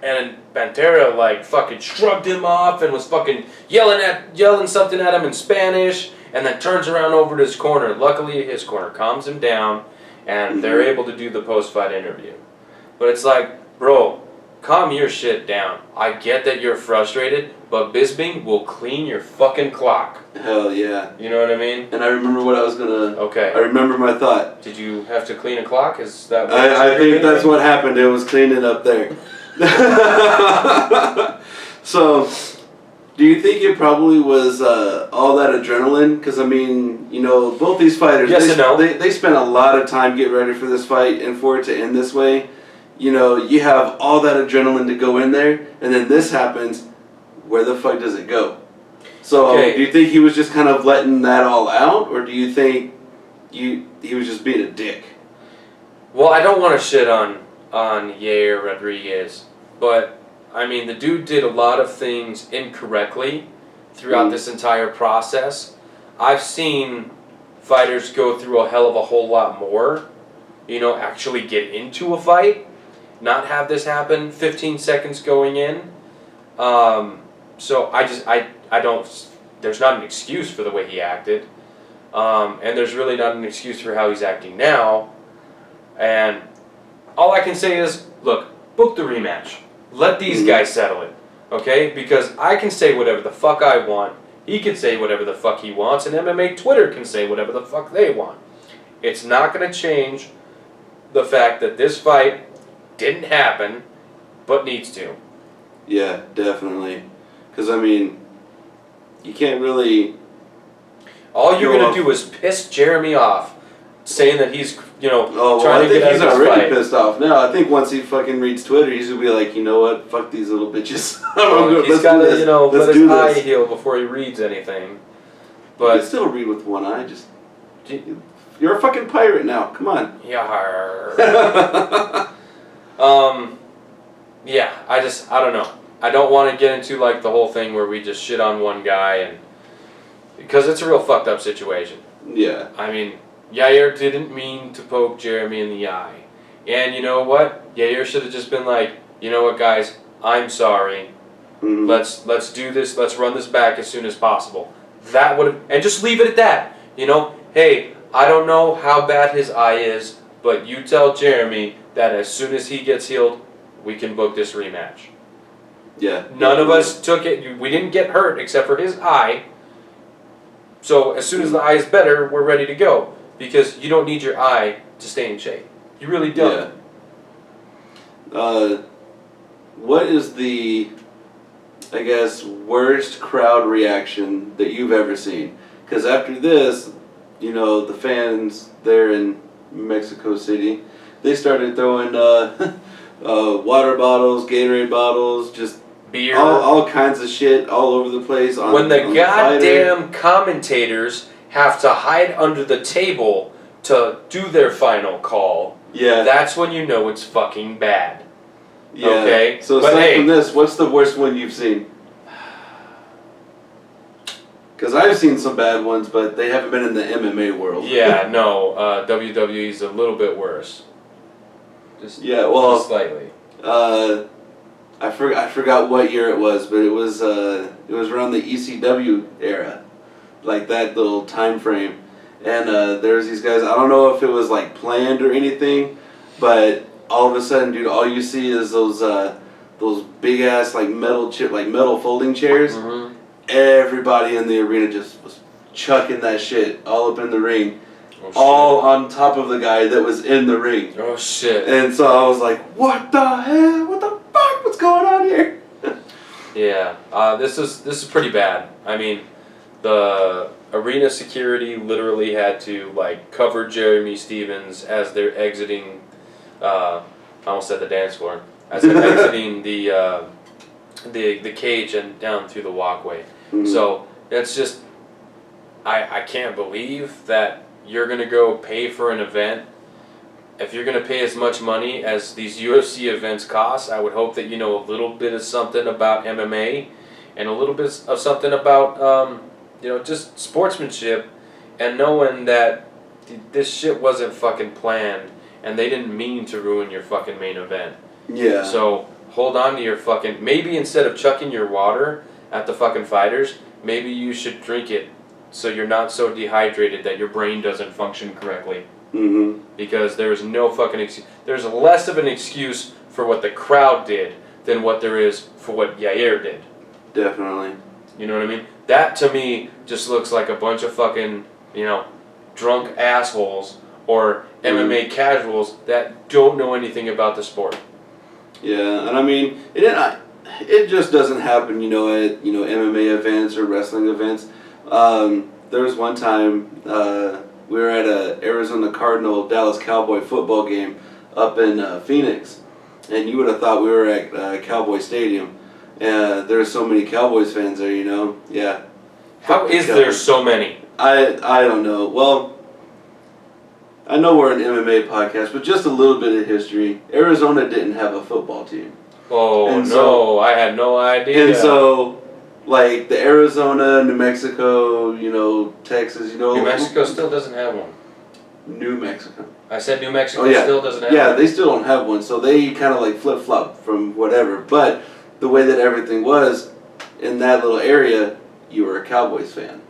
And Pantera, like, fucking shrugged him off and was fucking yelling something at him in Spanish, and then turns around over to his corner. Luckily, his corner calms him down, and they're able to do the post-fight interview. But it's like, bro, calm your shit down. I get that you're frustrated, but Bisping will clean your fucking clock. Hell yeah. You know what I mean? And I remember what I was gonna... Okay. I remember my thought. Did you have to clean a clock? Is that what I think that's what happened. It was cleaning up there. So, do you think it probably was all that adrenaline? Because, I mean, you know, both these fighters, Yes and no. they spent a lot of time getting ready for this fight, and for it to end this way, you know, you have all that adrenaline to go in there, and then this happens, where the fuck does it go? So, Okay. do you think he was just kind of letting that all out, or do you think he was just being a dick? Well, I don't want to shit on Yair Rodriguez, but I mean, the dude did a lot of things incorrectly throughout this entire process. I've seen fighters go through a hell of a whole lot more, you know, actually get into a fight, not have this happen 15 seconds going in. So I don't, there's not an excuse for the way he acted, and there's really not an excuse for how he's acting now. And all I can say is, look, book the rematch. Let these guys settle it, okay? Because I can say whatever the fuck I want. He can say whatever the fuck he wants, and MMA Twitter can say whatever the fuck they want. It's not going to change the fact that this fight didn't happen, but needs to. Yeah, definitely. Because, I mean, you can't really... All you're going to do is piss Jeremy off. saying that he's, I trying to think get he's out of this already fight. pissed off now. I think once he fucking reads Twitter, he's gonna be like, you know what? Fuck these little bitches. He's got to, let his eye this. heal before he reads anything. You But can still read with one eye. Just you're a fucking pirate now. Come on. yeah, yeah. I don't know. I don't want to get into like the whole thing where we just shit on one guy and because it's a real fucked up situation. Yeah. I mean, Yair didn't mean to poke Jeremy in the eye. And you know what? Yair should have just been like, you know what, guys? I'm sorry. Mm-hmm. Let's do this. Let's run this back as soon as possible. That would have, and just leave it at that. Hey, I don't know how bad his eye is, but you tell Jeremy that as soon as he gets healed, we can book this rematch. Yeah. None of us took it. We didn't get hurt except for his eye. So as soon as the eye is better, we're ready to go. Because you don't need your eye to stay in shape. You really don't. Yeah. What is the, I guess, worst crowd reaction that you've ever seen? Because after this, the fans there in Mexico City, they started throwing water bottles, Gatorade bottles, just Beer. all kinds of shit all over the place. When the goddamn commentators have to hide under the table to do their final call, that's when you know it's fucking bad. Yeah. Okay? So aside from this, what's the worst one you've seen? Because I've seen some bad ones, but they haven't been in the MMA world. Yeah, no. WWE's a little bit worse. Just slightly. I forgot what year it was, but it was around the ECW era, like that little time frame. And there's these guys. I don't know if it was like planned or anything, but all of a sudden, dude, all you see is those big ass like metal folding chairs. Mm-hmm. Everybody in the arena just was chucking that shit all up in the ring, Oh, all on top of the guy that was in the ring. Oh shit! And so I was like, "What the hell? What the fuck? What's going on here?" Yeah, this is pretty bad. I mean, the arena security literally had to like cover Jeremy Stevens as they're exiting. I almost said the dance floor. As they're exiting the cage and down through the walkway. Mm-hmm. So it's just, I can't believe that you're gonna go pay for an event. If you're gonna pay as much money as these UFC events cost, I would hope that you know a little bit of something about MMA, and a little bit of something about just sportsmanship, and knowing that this shit wasn't fucking planned, and they didn't mean to ruin your fucking main event. Yeah. So hold on to your fucking, maybe instead of chucking your water at the fucking fighters, maybe you should drink it so you're not so dehydrated that your brain doesn't function correctly. Mm-hmm. Because there's no fucking excuse. There's less of an excuse for what the crowd did than what there is for what Yair did. Definitely. You know what I mean? That to me just looks like a bunch of fucking, drunk assholes or MMA casuals that don't know anything about the sport. Yeah, and I mean, it just doesn't happen, at MMA events or wrestling events. There was one time we were at a Arizona Cardinal Dallas Cowboy football game up in Phoenix, and you would have thought we were at Cowboy Stadium. There's so many Cowboys fans there, Yeah. How is there so many? I don't know. Well, I know we're an MMA podcast, but just a little bit of history. Arizona didn't have a football team. Oh, and no, I had no idea. And so, like, the Arizona, New Mexico, Texas, New Mexico still doesn't have one. New Mexico. I said New Mexico still doesn't have one. Yeah, they still don't have one, so they kind of like flip-flop from whatever. But the way that everything was, in that little area, you were a Cowboys fan.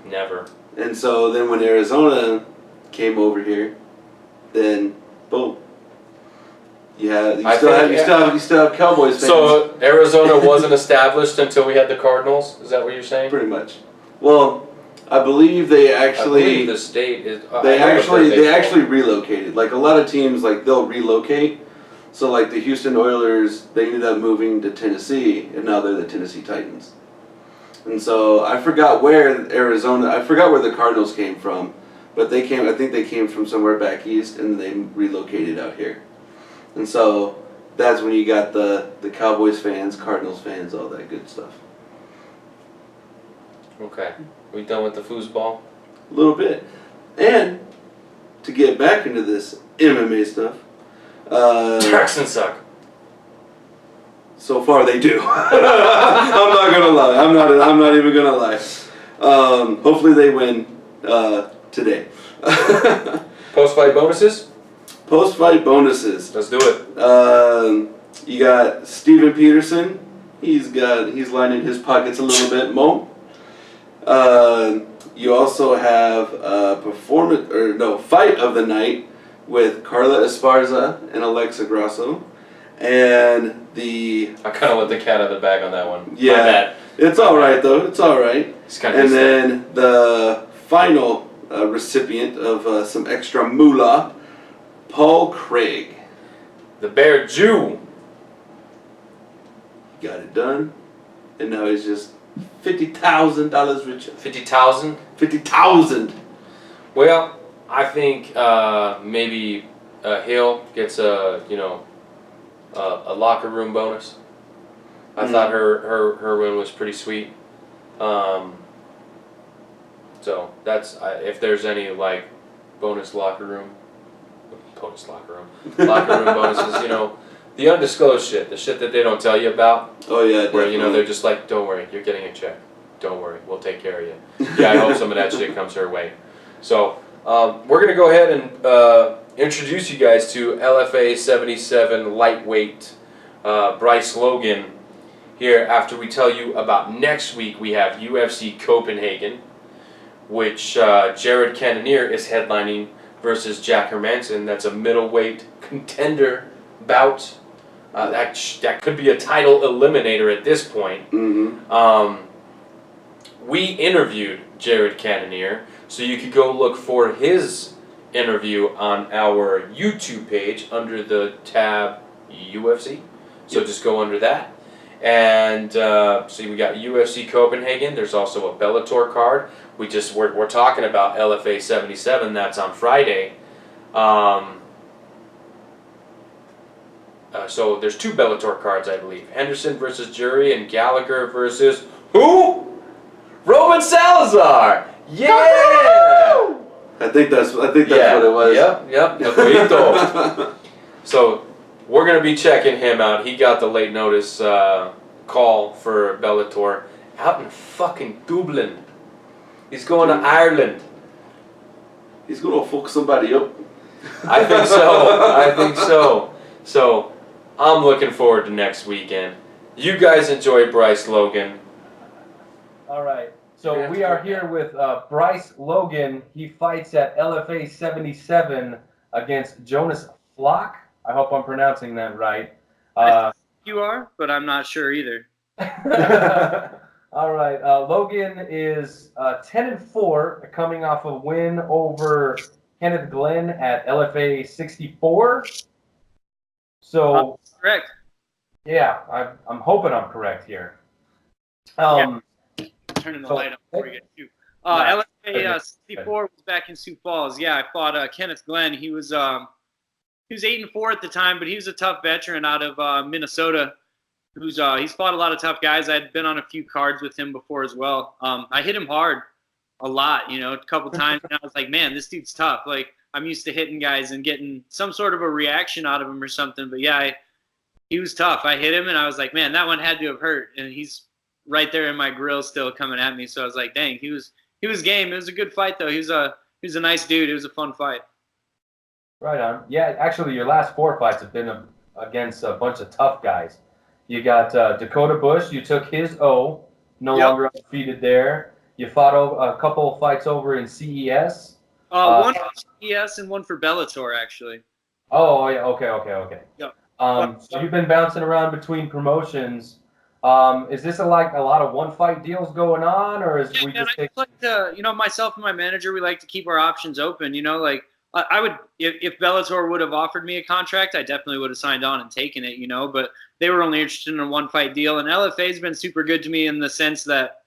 Never. And so then when Arizona came over here, then boom. You still have Cowboys fans. So Arizona wasn't established until we had the Cardinals? Is that what you're saying? Pretty much. Well, I believe they actually. I believe the state is. They actually relocated. Like a lot of teams, like they'll relocate. So like the Houston Oilers, they ended up moving to Tennessee, and now they're the Tennessee Titans. And so I forgot where the Cardinals came from, but I think they came from somewhere back east, and they relocated out here. And so that's when you got the Cowboys fans, Cardinals fans, all that good stuff. Okay. We done with the foosball? A little bit. And to get back into this MMA stuff, Texans suck. so far they do. I'm not gonna lie. I'm not even gonna lie. Hopefully they win today. Post-fight bonuses? Post-fight bonuses. Let's do it. You got Steven Peterson. He's lining his pockets a little bit, Mo. You also have fight of the night with Carla Esparza and Alexa Grasso, and I kind of let the cat out of the bag on that one. Yeah, My bad. It's all right though. It's all right. And then the final recipient of some extra moolah, Paul Craig. The Bear Jew. Got it done, and now he's just $50,000 richer. 50,000. 50,000. Well, I think maybe Hill gets a locker room bonus. I thought her win was pretty sweet. So that's if there's any like locker room bonuses, the undisclosed shit, the shit that they don't tell you about. Oh yeah, where definitely. they're just like, don't worry, you're getting a check. Don't worry, we'll take care of you. Yeah, I hope some of that shit comes her way. So we're gonna go ahead and introduce you guys to LFA 77 lightweight Bryce Logan here after we tell you about next week. We have UFC Copenhagen, which Jared Cannonier is headlining versus Jack Hermanson. That's a middleweight contender bout. That could be a title eliminator at this point. Mm-hmm. We interviewed Jared Cannonier, so you could go look for his interview on our YouTube page under the tab UFC. So just go under that. And so we got UFC Copenhagen. There's also a Bellator card. We're talking about LFA 77. That's on Friday. So there's two Bellator cards, I believe. Henderson versus Jury and Gallagher versus who? Roman Salazar. Yeah. I think that's what it was. Yep. So we're gonna be checking him out. He got the late notice call for Bellator out in fucking Dublin. He's going to Ireland. He's gonna fuck somebody up. I think so. So I'm looking forward to next weekend. You guys enjoy Bryce Logan. All right. So we are here with Bryce Logan. He fights at LFA 77 against Jonas Flock. I hope I'm pronouncing that right. I think you are, but I'm not sure either. All right. Logan is 10-4, coming off a win over Kenneth Glenn at LFA 64. So correct. Yeah, I'm hoping I'm correct here. Turning the light on before we get to LFA 64 was back in Sioux Falls. Yeah, I fought Kenneth Glenn. He was 8-4 at the time, but he was a tough veteran out of Minnesota. He's fought a lot of tough guys. I'd been on a few cards with him before as well. I hit him hard a lot, a couple times, and I was like, man, this dude's tough. Like, I'm used to hitting guys and getting some sort of a reaction out of him or something. But yeah, he was tough. I hit him, and I was like, man, that one had to have hurt. And he's right there in my grill still coming at me. So I was like, dang, he was game. It was a good fight, though. He was a nice dude. It was a fun fight. Right on. Yeah, actually, your last 4 fights have been against a bunch of tough guys. You got Dakota Bush. You took his O. No longer undefeated there. You fought a couple of fights over in CES. One for CES and one for Bellator, actually. Oh, yeah. Okay. Yep. So you've been bouncing around between promotions. Is this like a lot of one-fight deals going on, or is we just take? Like to, myself and my manager, we like to keep our options open. Like I would, if Bellator would have offered me a contract, I definitely would have signed on and taken it. But they were only interested in a one-fight deal, and LFA's been super good to me in the sense that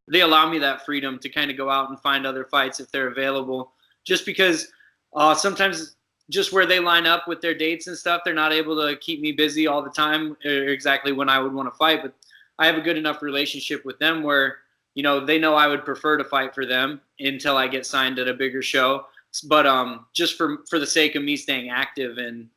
they allow me that freedom to kind of go out and find other fights if they're available. just because sometimes just where they line up with their dates and stuff, they're not able to keep me busy all the time exactly when I would want to fight. But I have a good enough relationship with them where, you know, they know I would prefer to fight for them until I get signed at a bigger show. But just for the sake of me staying active and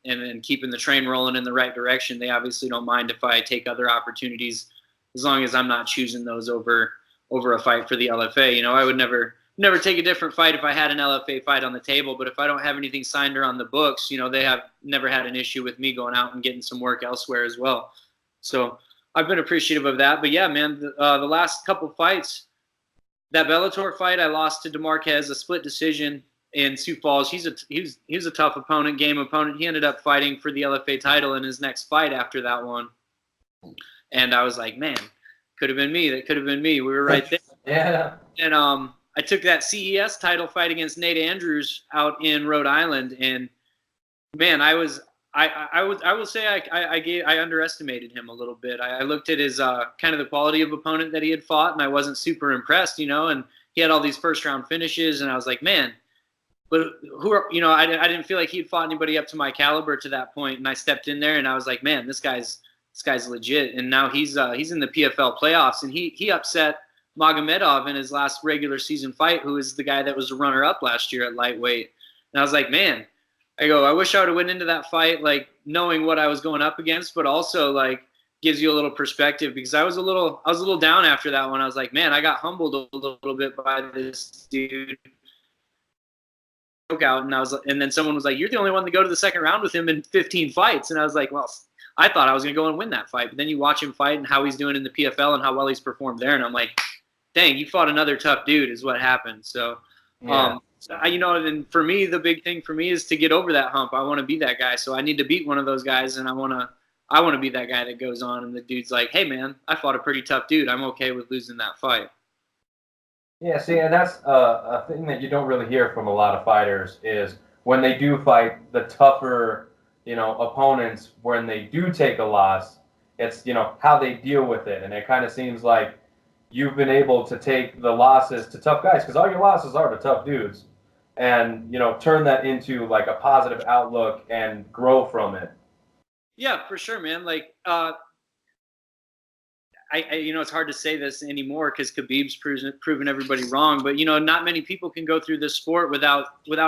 keeping the train rolling in the right direction, they obviously don't mind if I take other opportunities, as long as I'm not choosing those over a fight for the LFA. You know, I would never take a different fight if I had an LFA fight on the table. But if I don't have anything signed or on the books, you know, they have never had an issue with me going out and getting some work elsewhere as well. So I've been appreciative of that. But yeah, man, the last couple fights, that Bellator fight, I lost to DeMarquez, a split decision in Sioux Falls. He was a tough opponent, game opponent. He ended up fighting for the LFA title in his next fight after that one. And I was like, man, could have been me. That could have been me. We were right there. Yeah. And I took that CES title fight against Nate Andrews out in Rhode Island, and man, I will say I underestimated him a little bit. I looked at his kind of the quality of opponent that he had fought, and I wasn't super impressed, you know. And he had all these first round finishes, and I was like, man, but I didn't feel like he'd fought anybody up to my caliber to that point. And I stepped in there, and I was like, man, this guy's legit. And now he's in the PFL playoffs, and he upset Magomedov in his last regular season fight, who is the guy that was the runner-up last year at lightweight. And I was like, man, I wish I would have went into that fight like knowing what I was going up against, but also like gives you a little perspective, because I was a little down after that one. I was like, man, I got humbled a little bit by this dude. Out, and then someone was like, you're the only one to go to the second round with him in 15 fights. And I was like, well, I thought I was going to go and win that fight. But then you watch him fight and how he's doing in the PFL and how well he's performed there. And I'm like, dang, you fought another tough dude is what happened. So, Yeah. And for me, the big thing for me is to get over that hump. I want to be that guy. So I need to beat one of those guys, and I want to be that guy that goes on and the dude's like, hey, man, I fought a pretty tough dude. I'm okay with losing that fight. Yeah, see, and that's a thing that you don't really hear from a lot of fighters is when they do fight the tougher, opponents, when they do take a loss, it's, how they deal with it. And it kind of seems like you've been able to take the losses to tough guys, because all your losses are to tough dudes, and, turn that into like a positive outlook and grow from it. Yeah, for sure, man. Like, it's hard to say this anymore because Khabib's proven everybody wrong. But not many people can go through this sport without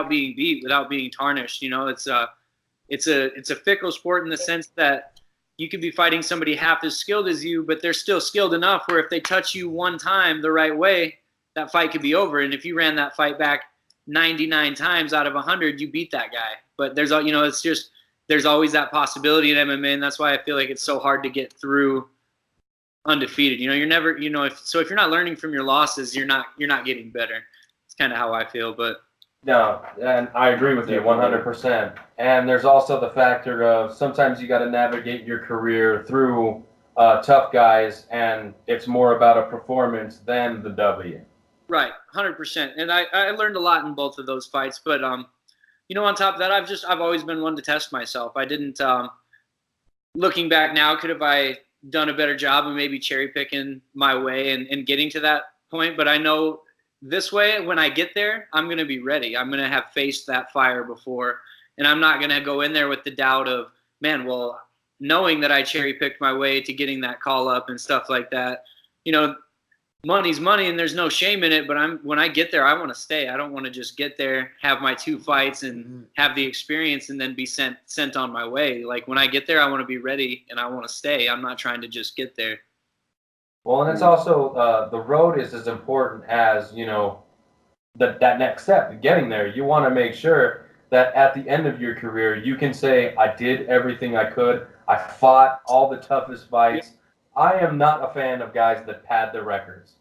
being beat, without being tarnished. It's a fickle sport in the sense that you could be fighting somebody half as skilled as you, but they're still skilled enough where if they touch you one time the right way, that fight could be over. And if you ran that fight back 99 times out of 100, you beat that guy. But there's always that possibility in MMA, and that's why I feel like it's so hard to get through undefeated. You're never, if you're not learning from your losses, you're not getting better. It's kind of how I feel. But no, and I agree with you 100%. And there's also the factor of sometimes you got to navigate your career through tough guys, and it's more about a performance than the W. Right, 100%. And I learned a lot in both of those fights. But on top of that, I've always been one to test myself. I didn't. Looking back now, could have I done a better job of maybe cherry picking my way and getting to that point? But I know this way, when I get there, I'm going to be ready. I'm going to have faced that fire before, and I'm not going to go in there with the doubt of, man, well, knowing that I cherry picked my way to getting that call up and stuff like that. Money's money, and there's no shame in it. But when I get there, I want to stay. I don't want to just get there, have my 2 fights, and have the experience, and then be sent on my way. Like when I get there, I want to be ready, and I want to stay. I'm not trying to just get there. Well, and it's also the road is as important as that next step, getting there. You want to make sure that at the end of your career, you can say, I did everything I could. I fought all the toughest fights. I am not a fan of guys that pad their records.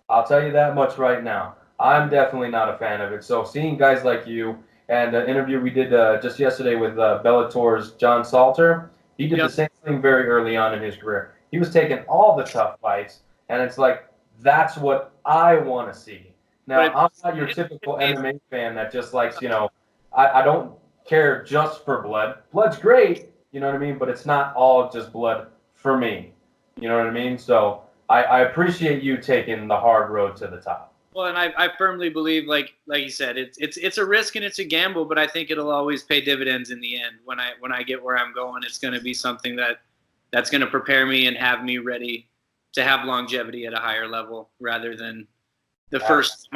I'll tell you that much right now. I'm definitely not a fan of it. So seeing guys like you, and an interview we did just yesterday with Bellator's John Salter, he did the same thing very early on in his career. He was taking all the tough fights, and it's like, that's what I want to see. Now, I'm not your typical MMA fan that just likes, I don't care just for blood. Blood's great, you know what I mean? But it's not all just blood for me. You know what I mean? So I appreciate you taking the hard road to the top. Well, and I firmly believe, like you said, it's a risk and it's a gamble, but I think it'll always pay dividends in the end. When I get where I'm going, it's going to be something that's going to prepare me and have me ready to have longevity at a higher level, rather than the first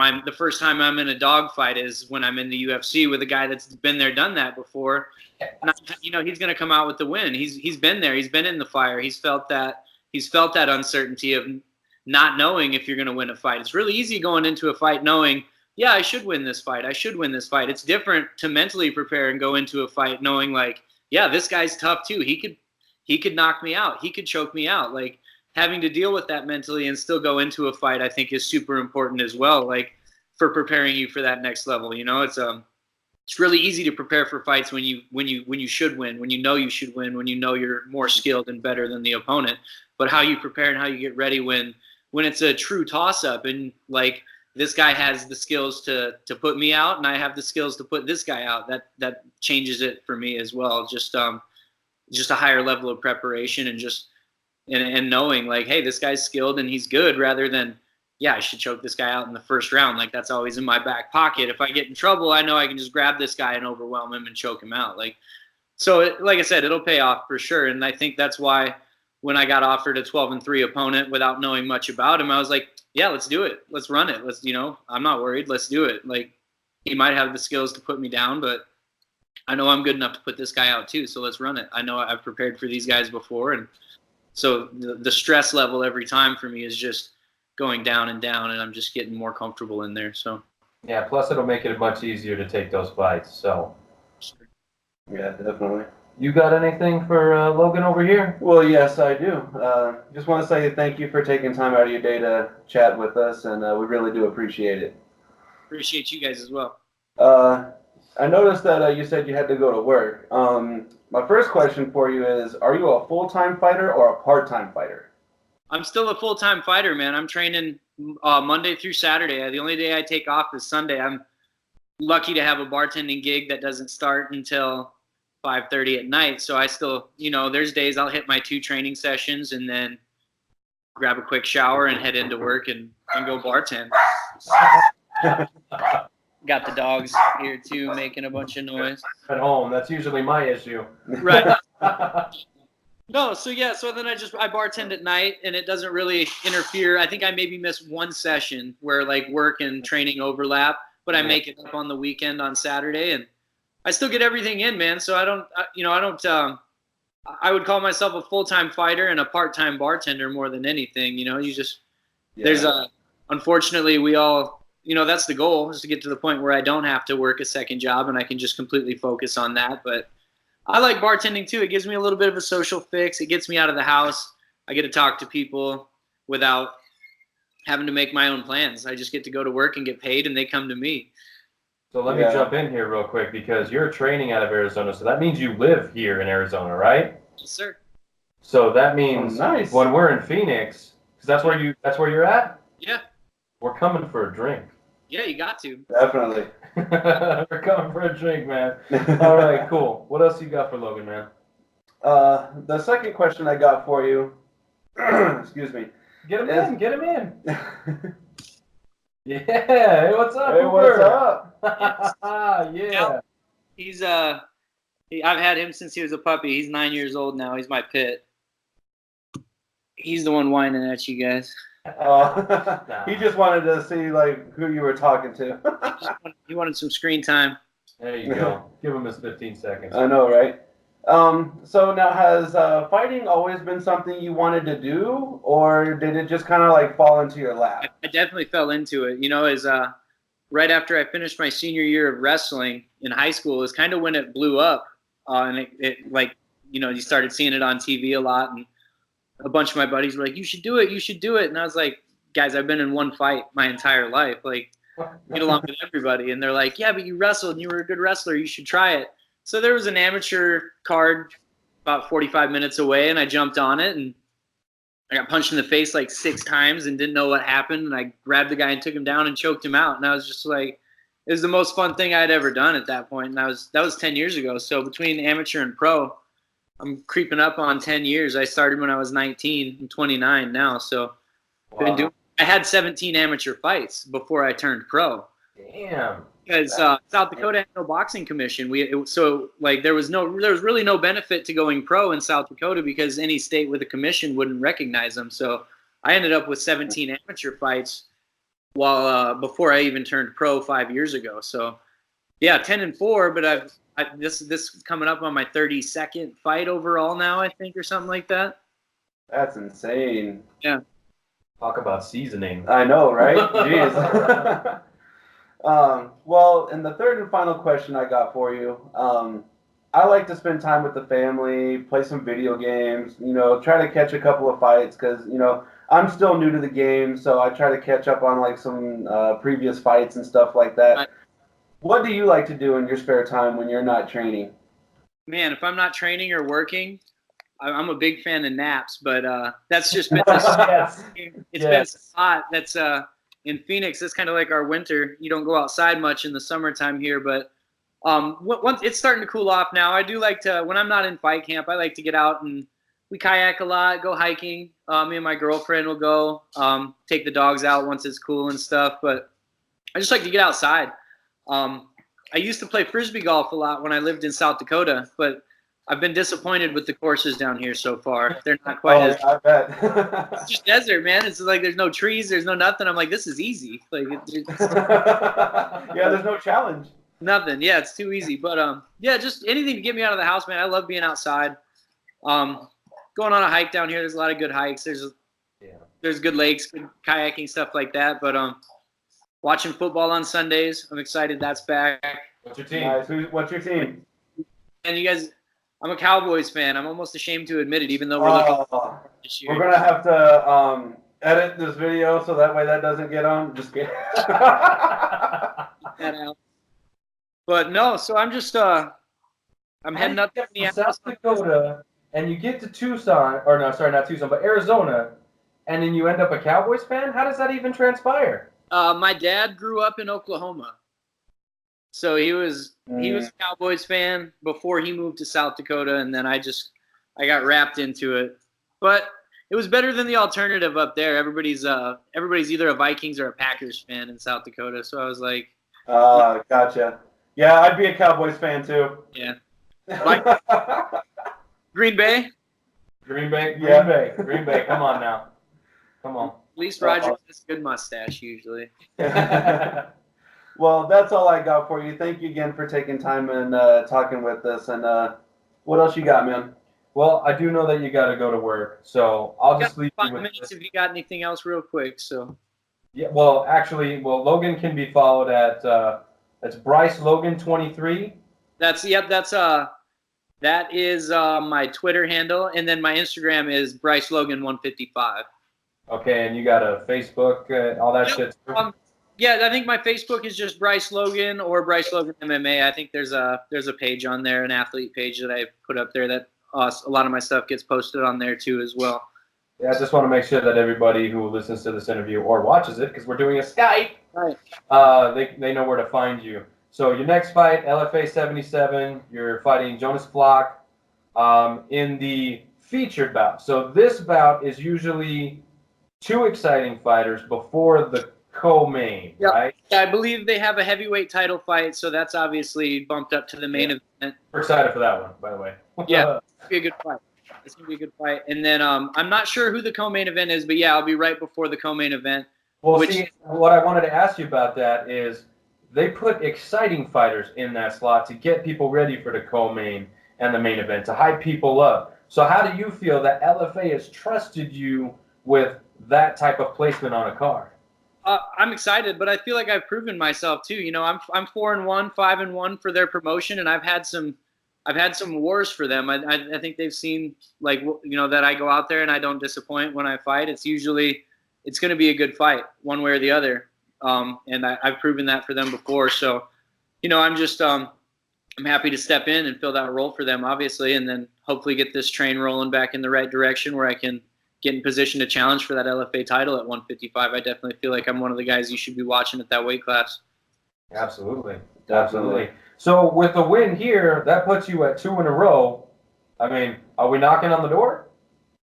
time I'm in a dogfight is when I'm in the UFC with a guy that's been there, done that before. And he's going to come out with the win. He's been there. He's been in the fire. He's felt that uncertainty of not knowing if you're going to win a fight. It's really easy going into a fight knowing, yeah, I should win this fight. I should win this fight. It's different to mentally prepare and go into a fight knowing, like, yeah, this guy's tough too. He could knock me out. He could choke me out. Like, having to deal with that mentally and still go into a fight, I think, is super important as well. Like, for preparing you for that next level. It's really easy to prepare for fights when you should win, when you know you should win, when you know you're more skilled and better than the opponent. But how you prepare and how you get ready when it's a true toss-up, and like, this guy has the skills to put me out and I have the skills to put this guy out, that changes it for me as well. Just a higher level of preparation and knowing, like, hey, this guy's skilled and he's good, rather than, yeah, I should choke this guy out in the first round. Like, that's always in my back pocket. If I get in trouble, I know I can just grab this guy and overwhelm him and choke him out. Like, so like I said, it'll pay off for sure. And I think that's why when I got offered a 12-3 opponent without knowing much about him, I was like, yeah, let's do it. Let's run it. I'm not worried. Let's do it. Like, he might have the skills to put me down, but I know I'm good enough to put this guy out too. So let's run it. I know I've prepared for these guys before. And so the stress level every time for me is just going down and down, and I'm just getting more comfortable in there. So yeah, plus it'll make it much easier to take those fights. So Yeah, definitely. you got anything for Logan over here? Well, yes, I do. Just want to say thank you for taking time out of your day to chat with us, and we really do appreciate it. Appreciate you guys as well. I noticed that you said you had to go to work. My first question for you is, are you a full-time fighter or a part-time fighter? I'm still a full-time fighter, man. I'm training Monday through Saturday. The only day I take off is Sunday. I'm lucky to have a bartending gig that doesn't start until 5:30 at night. So I still, there's days I'll hit my 2 training sessions and then grab a quick shower and head into work and go bartend. Got the dogs here too, making a bunch of noise. At home, that's usually my issue. Right. No, so then I bartend at night, and it doesn't really interfere. I think I maybe miss one session where, like, work and training overlap, but I make it up on the weekend on Saturday, and I still get everything in, man. So I would call myself a full-time fighter and a part-time bartender more than anything. Unfortunately, we all, that's the goal, is to get to the point where I don't have to work a second job and I can just completely focus on that. But I like bartending too. It gives me a little bit of a social fix. It gets me out of the house. I get to talk to people without having to make my own plans. I just get to go to work and get paid, and they come to me. So let me jump in here real quick, because you're training out of Arizona, so that means you live here in Arizona, right? Yes, sir. So that means nice. When we're in Phoenix, because that's where you're at? Yeah. We're coming for a drink. Yeah, you got to. Definitely. We're coming for a drink, man. All right, cool. What else you got for Logan, man? The second question I got for you, excuse me. Get him in. Yeah. Hey, what's up? Hey, what's up? Yeah. He's I've had him since he was a puppy. He's 9 years old now. He's my pit. He's the one whining at you guys. He just wanted to see, like, who you were talking to. He wanted some screen time. There you go. Give him his 15 seconds. I know, right? So now, has fighting always been something you wanted to do, or did it just kind of like fall into your lap? I definitely fell into it. Right after I finished my senior year of wrestling in high school is kind of when it blew up, and you started seeing it on TV a lot, and a bunch of my buddies were like, you should do it, and I was like, guys, I've been in one fight my entire life, like, get along with everybody, and they're like, yeah, but you wrestled and you were a good wrestler, you should try it. So there was an amateur card about 45 minutes away, and I jumped on it, and I got punched in the face like 6 times and didn't know what happened, and I grabbed the guy and took him down and choked him out, and I was just like, it was the most fun thing I'd ever done at that point, and that was 10 years ago. So between amateur and pro, I'm creeping up on 10 years. I started when I was 19. I'm 29 now, so I've been doing it I had 17 amateur fights before I turned pro. Damn. Because South Dakota had no boxing commission. So there was really no benefit to going pro in South Dakota because any state with a commission wouldn't recognize them. So I ended up with 17 amateur fights while before I even turned pro 5 years ago. So yeah, 10-4. But this is coming up on my 32nd fight overall now, I think, or something like that. That's insane. Yeah. Talk about seasoning. I know, right? Jeez. Well, and the third and final question I got for you, I like to spend time with the family, play some video games, try to catch a couple of fights because, I'm still new to the game, so I try to catch up on like some previous fights and stuff like that. What do you like to do in your spare time when you're not training? Man, if I'm not training or working, I'm a big fan of naps, but that's just been it's been so hot. That's in Phoenix. It's kind of like our winter. You don't go outside much in the summertime here, but once it's starting to cool off now. I do like to, when I'm not in fight camp, I like to get out and we kayak a lot, go hiking. Me and my girlfriend will go take the dogs out once it's cool and stuff. But I just like to get outside. I used to play frisbee golf a lot when I lived in South Dakota, but I've been disappointed with the courses down here so far. They're not quite as. I bet. It's just desert, man. It's like there's no trees, there's no nothing. I'm like, this is easy. Like, yeah, there's no challenge. Nothing. Yeah, it's too easy. But yeah, just anything to get me out of the house, man. I love being outside. Going on a hike down here. There's a lot of good hikes. There's good lakes, good kayaking, stuff like that. But watching football on Sundays. I'm excited that's back. What's your team? Nice. What's your team? And you guys. I'm a Cowboys fan. I'm almost ashamed to admit it, even though we're looking this year. We're gonna have to edit this video so that way that doesn't get on. Just kidding. That out. But no, so I'm just I'm heading up to South Dakota, and you get to Tucson, or no, sorry, not Tucson, but Arizona, and then you end up a Cowboys fan. How does that even transpire? My dad grew up in Oklahoma. So he was a Cowboys fan before he moved to South Dakota, and then I got wrapped into it. But it was better than the alternative up there. Everybody's either a Vikings or a Packers fan in South Dakota. So I was like, gotcha. Yeah, I'd be a Cowboys fan too. Yeah. Green Bay? Green Bay. Come on now. Come on. At least Roger has a good mustache usually. Well, that's all I got for you. Thank you again for taking time and talking with us. And what else you got, man? Well, I do know that you got to go to work, so I'll just leave you 5 with minutes this. if you got anything else real quick. So. Yeah. Well, Logan can be followed at that's Bryce Logan 23. That is my Twitter handle, and then my Instagram is Bryce Logan 155. Okay, and you got a Facebook, all that shit. Yeah, I think my Facebook is just Bryce Logan or Bryce Logan MMA. I think there's a page on there, an athlete page that I put up there that a lot of my stuff gets posted on there too as well. Yeah, I just want to make sure that everybody who listens to this interview or watches it, because we're doing a Skype, right? They know where to find you. So your next fight, LFA 77, you're fighting Jonas Flock in the featured bout. So this bout is usually 2 exciting fighters before the co-main, right? Yeah, I believe they have a heavyweight title fight, so that's obviously bumped up to the main event. We're excited for that one, by the way. Yeah, it's gonna be a good fight. It's gonna be a good fight. And then I'm not sure who the co-main event is, but yeah, I'll be right before the co-main event. Well, see, what I wanted to ask you about that is they put exciting fighters in that slot to get people ready for the co-main and the main event, to hype people up. So how do you feel that LFA has trusted you with that type of placement on a card? I'm excited, but I feel like I've proven myself too. You know, I'm 4-1, 5-1 for their promotion, and I've had some wars for them. I think they've seen, like, you know, that I go out there and I don't disappoint when I fight. It's going to be a good fight, one way or the other. And I've proven that for them before. So, you know, I'm just I'm happy to step in and fill that role for them, obviously, and then hopefully get this train rolling back in the right direction where I can get in position to challenge for that LFA title at 155. I definitely feel like I'm one of the guys you should be watching at that weight class. Absolutely. So with the win here, that puts you at 2 in a row. I mean, are we knocking on the door?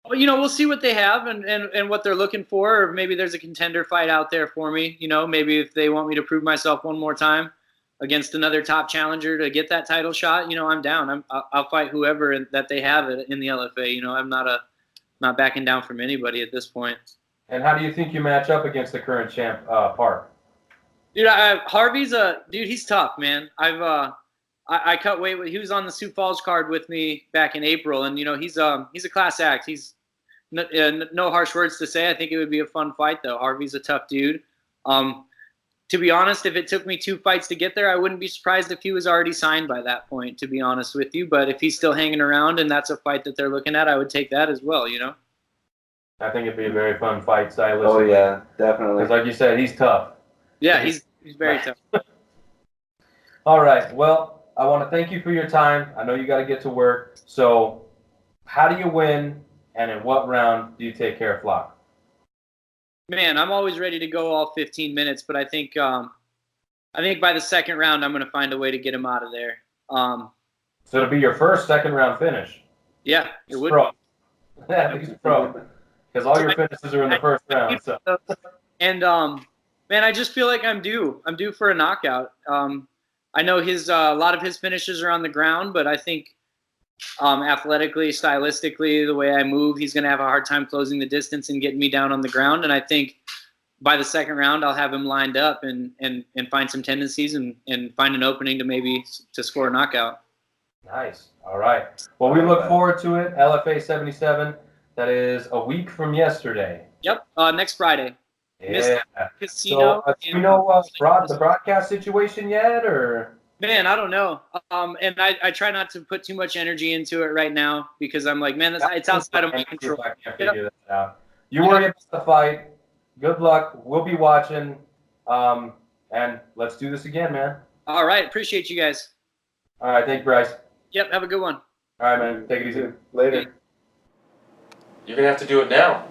Well, we'll see what they have and what they're looking for. Or maybe there's a contender fight out there for me. Maybe if they want me to prove myself one more time against another top challenger to get that title shot, I'm down. I'll fight whoever that they have in the LFA. I'm not backing down from anybody at this point. And how do you think you match up against the current champ, Park? Dude, Harvey's he's tough, man. I cut weight. He was on the Sioux Falls card with me back in April, and he's a class act. He's no harsh words to say. I think it would be a fun fight, though. Harvey's a tough dude. To be honest, if it took me 2 fights to get there, I wouldn't be surprised if he was already signed by that point, to be honest with you. But if he's still hanging around and that's a fight that they're looking at, I would take that as well, I think it'd be a very fun fight, stylistically. Oh yeah, definitely. Because like you said, he's tough. Yeah, he's very tough. All right. Well, I want to thank you for your time. I know you got to get to work. So how do you win, and in what round do you take care of Flock? Man, I'm always ready to go all 15 minutes, but I think by the second round, I'm going to find a way to get him out of there. So it'll be your first second-round finish. Yeah, it would. Pro. Yeah, he's pro. Because all your finishes are in the first round. So. And man, I just feel like I'm due. I'm due for a knockout. I know a lot of his finishes are on the ground, but I think athletically, stylistically, the way I move, he's going to have a hard time closing the distance and getting me down on the ground. And I think by the second round, I'll have him lined up and find some tendencies and find an opening to score a knockout. Nice. All right. Well, we look forward to it. LFA 77. That is a week from yesterday. Yep. Next Friday. Yeah. Casino. So, do you know the broadcast situation yet, or? Man, I don't know. And I try not to put too much energy into it right now because I'm like, man, it's outside of my control. I can't figure that out. You worry about the fight. Good luck. We'll be watching. And let's do this again, man. All right. Appreciate you guys. All right. Thank you, Bryce. Yep. Have a good one. All right, man. Take it easy. Later. You're gonna have to do it now.